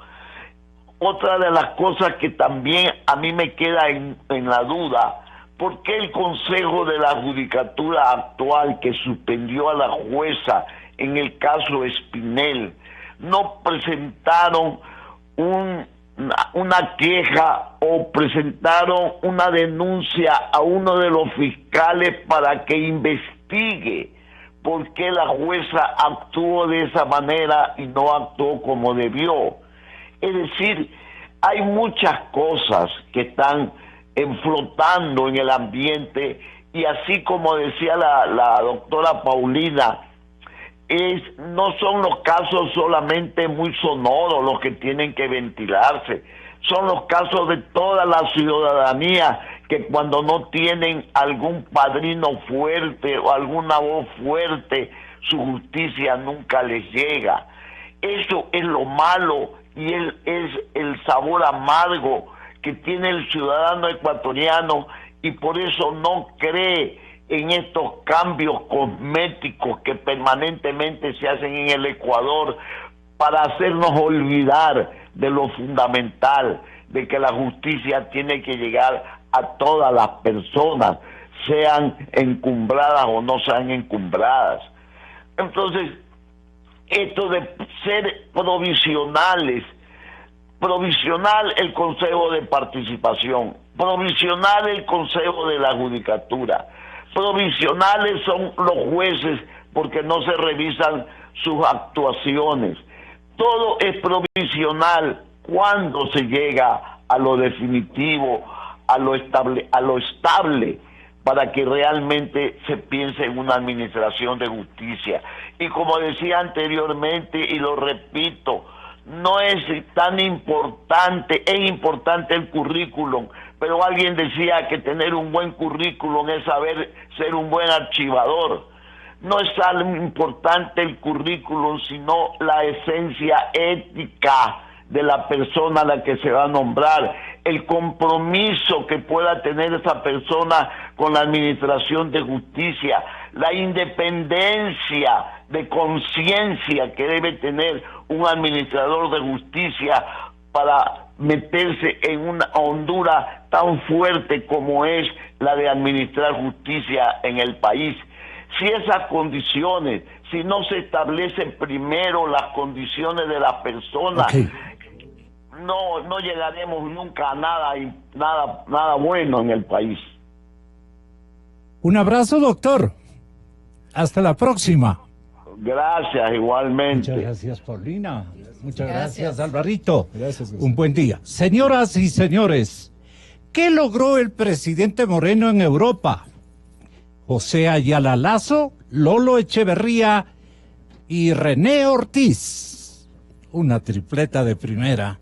Otra de las cosas que también a mí me queda en la duda, ¿por qué el Consejo de la Judicatura actual, que suspendió a la jueza en el caso Espinel, no presentaron una queja o presentaron una denuncia a uno de los fiscales para que investigue por qué la jueza actuó de esa manera y no actuó como debió? Es decir, hay muchas cosas que están flotando en el ambiente, y así como decía la doctora Paulina, no son los casos solamente muy sonoros los que tienen que ventilarse, son los casos de toda la ciudadanía que cuando no tienen algún padrino fuerte o alguna voz fuerte, su justicia nunca les llega. Eso es lo malo y es el sabor amargo que tiene el ciudadano ecuatoriano, y por eso no cree en estos cambios cosméticos que permanentemente se hacen en el Ecuador para hacernos olvidar de lo fundamental, de que la justicia tiene que llegar a todas las personas, sean encumbradas o no sean encumbradas. Entonces, esto de ser provisionales, provisional el Consejo de Participación, provisional el Consejo de la Judicatura, provisionales son los jueces porque no se revisan sus actuaciones. Todo es provisional cuando se llega a lo definitivo, a lo estable, para que realmente se piense en una administración de justicia. Y como decía anteriormente, y lo repito, no es tan importante, es importante el currículum, pero alguien decía que tener un buen currículum es saber ser un buen archivador. No es tan importante el currículum, sino la esencia ética de la persona a la que se va a nombrar, el compromiso que pueda tener esa persona con la administración de justicia, la independencia de conciencia que debe tener un administrador de justicia para meterse en una hondura tan fuerte como es la de administrar justicia en el país. Si esas condiciones, si no se establecen primero las condiciones de las personas, no llegaremos nunca a nada bueno en el país. Un abrazo, doctor. Hasta la próxima. Gracias, igualmente. Muchas gracias, Paulina. Muchas gracias, Alvarito. Gracias. Un buen día. Señoras y señores, ¿qué logró el presidente Moreno en Europa? José Ayala Lazo, Lolo Echeverría y René Ortiz. Una tripleta de primera.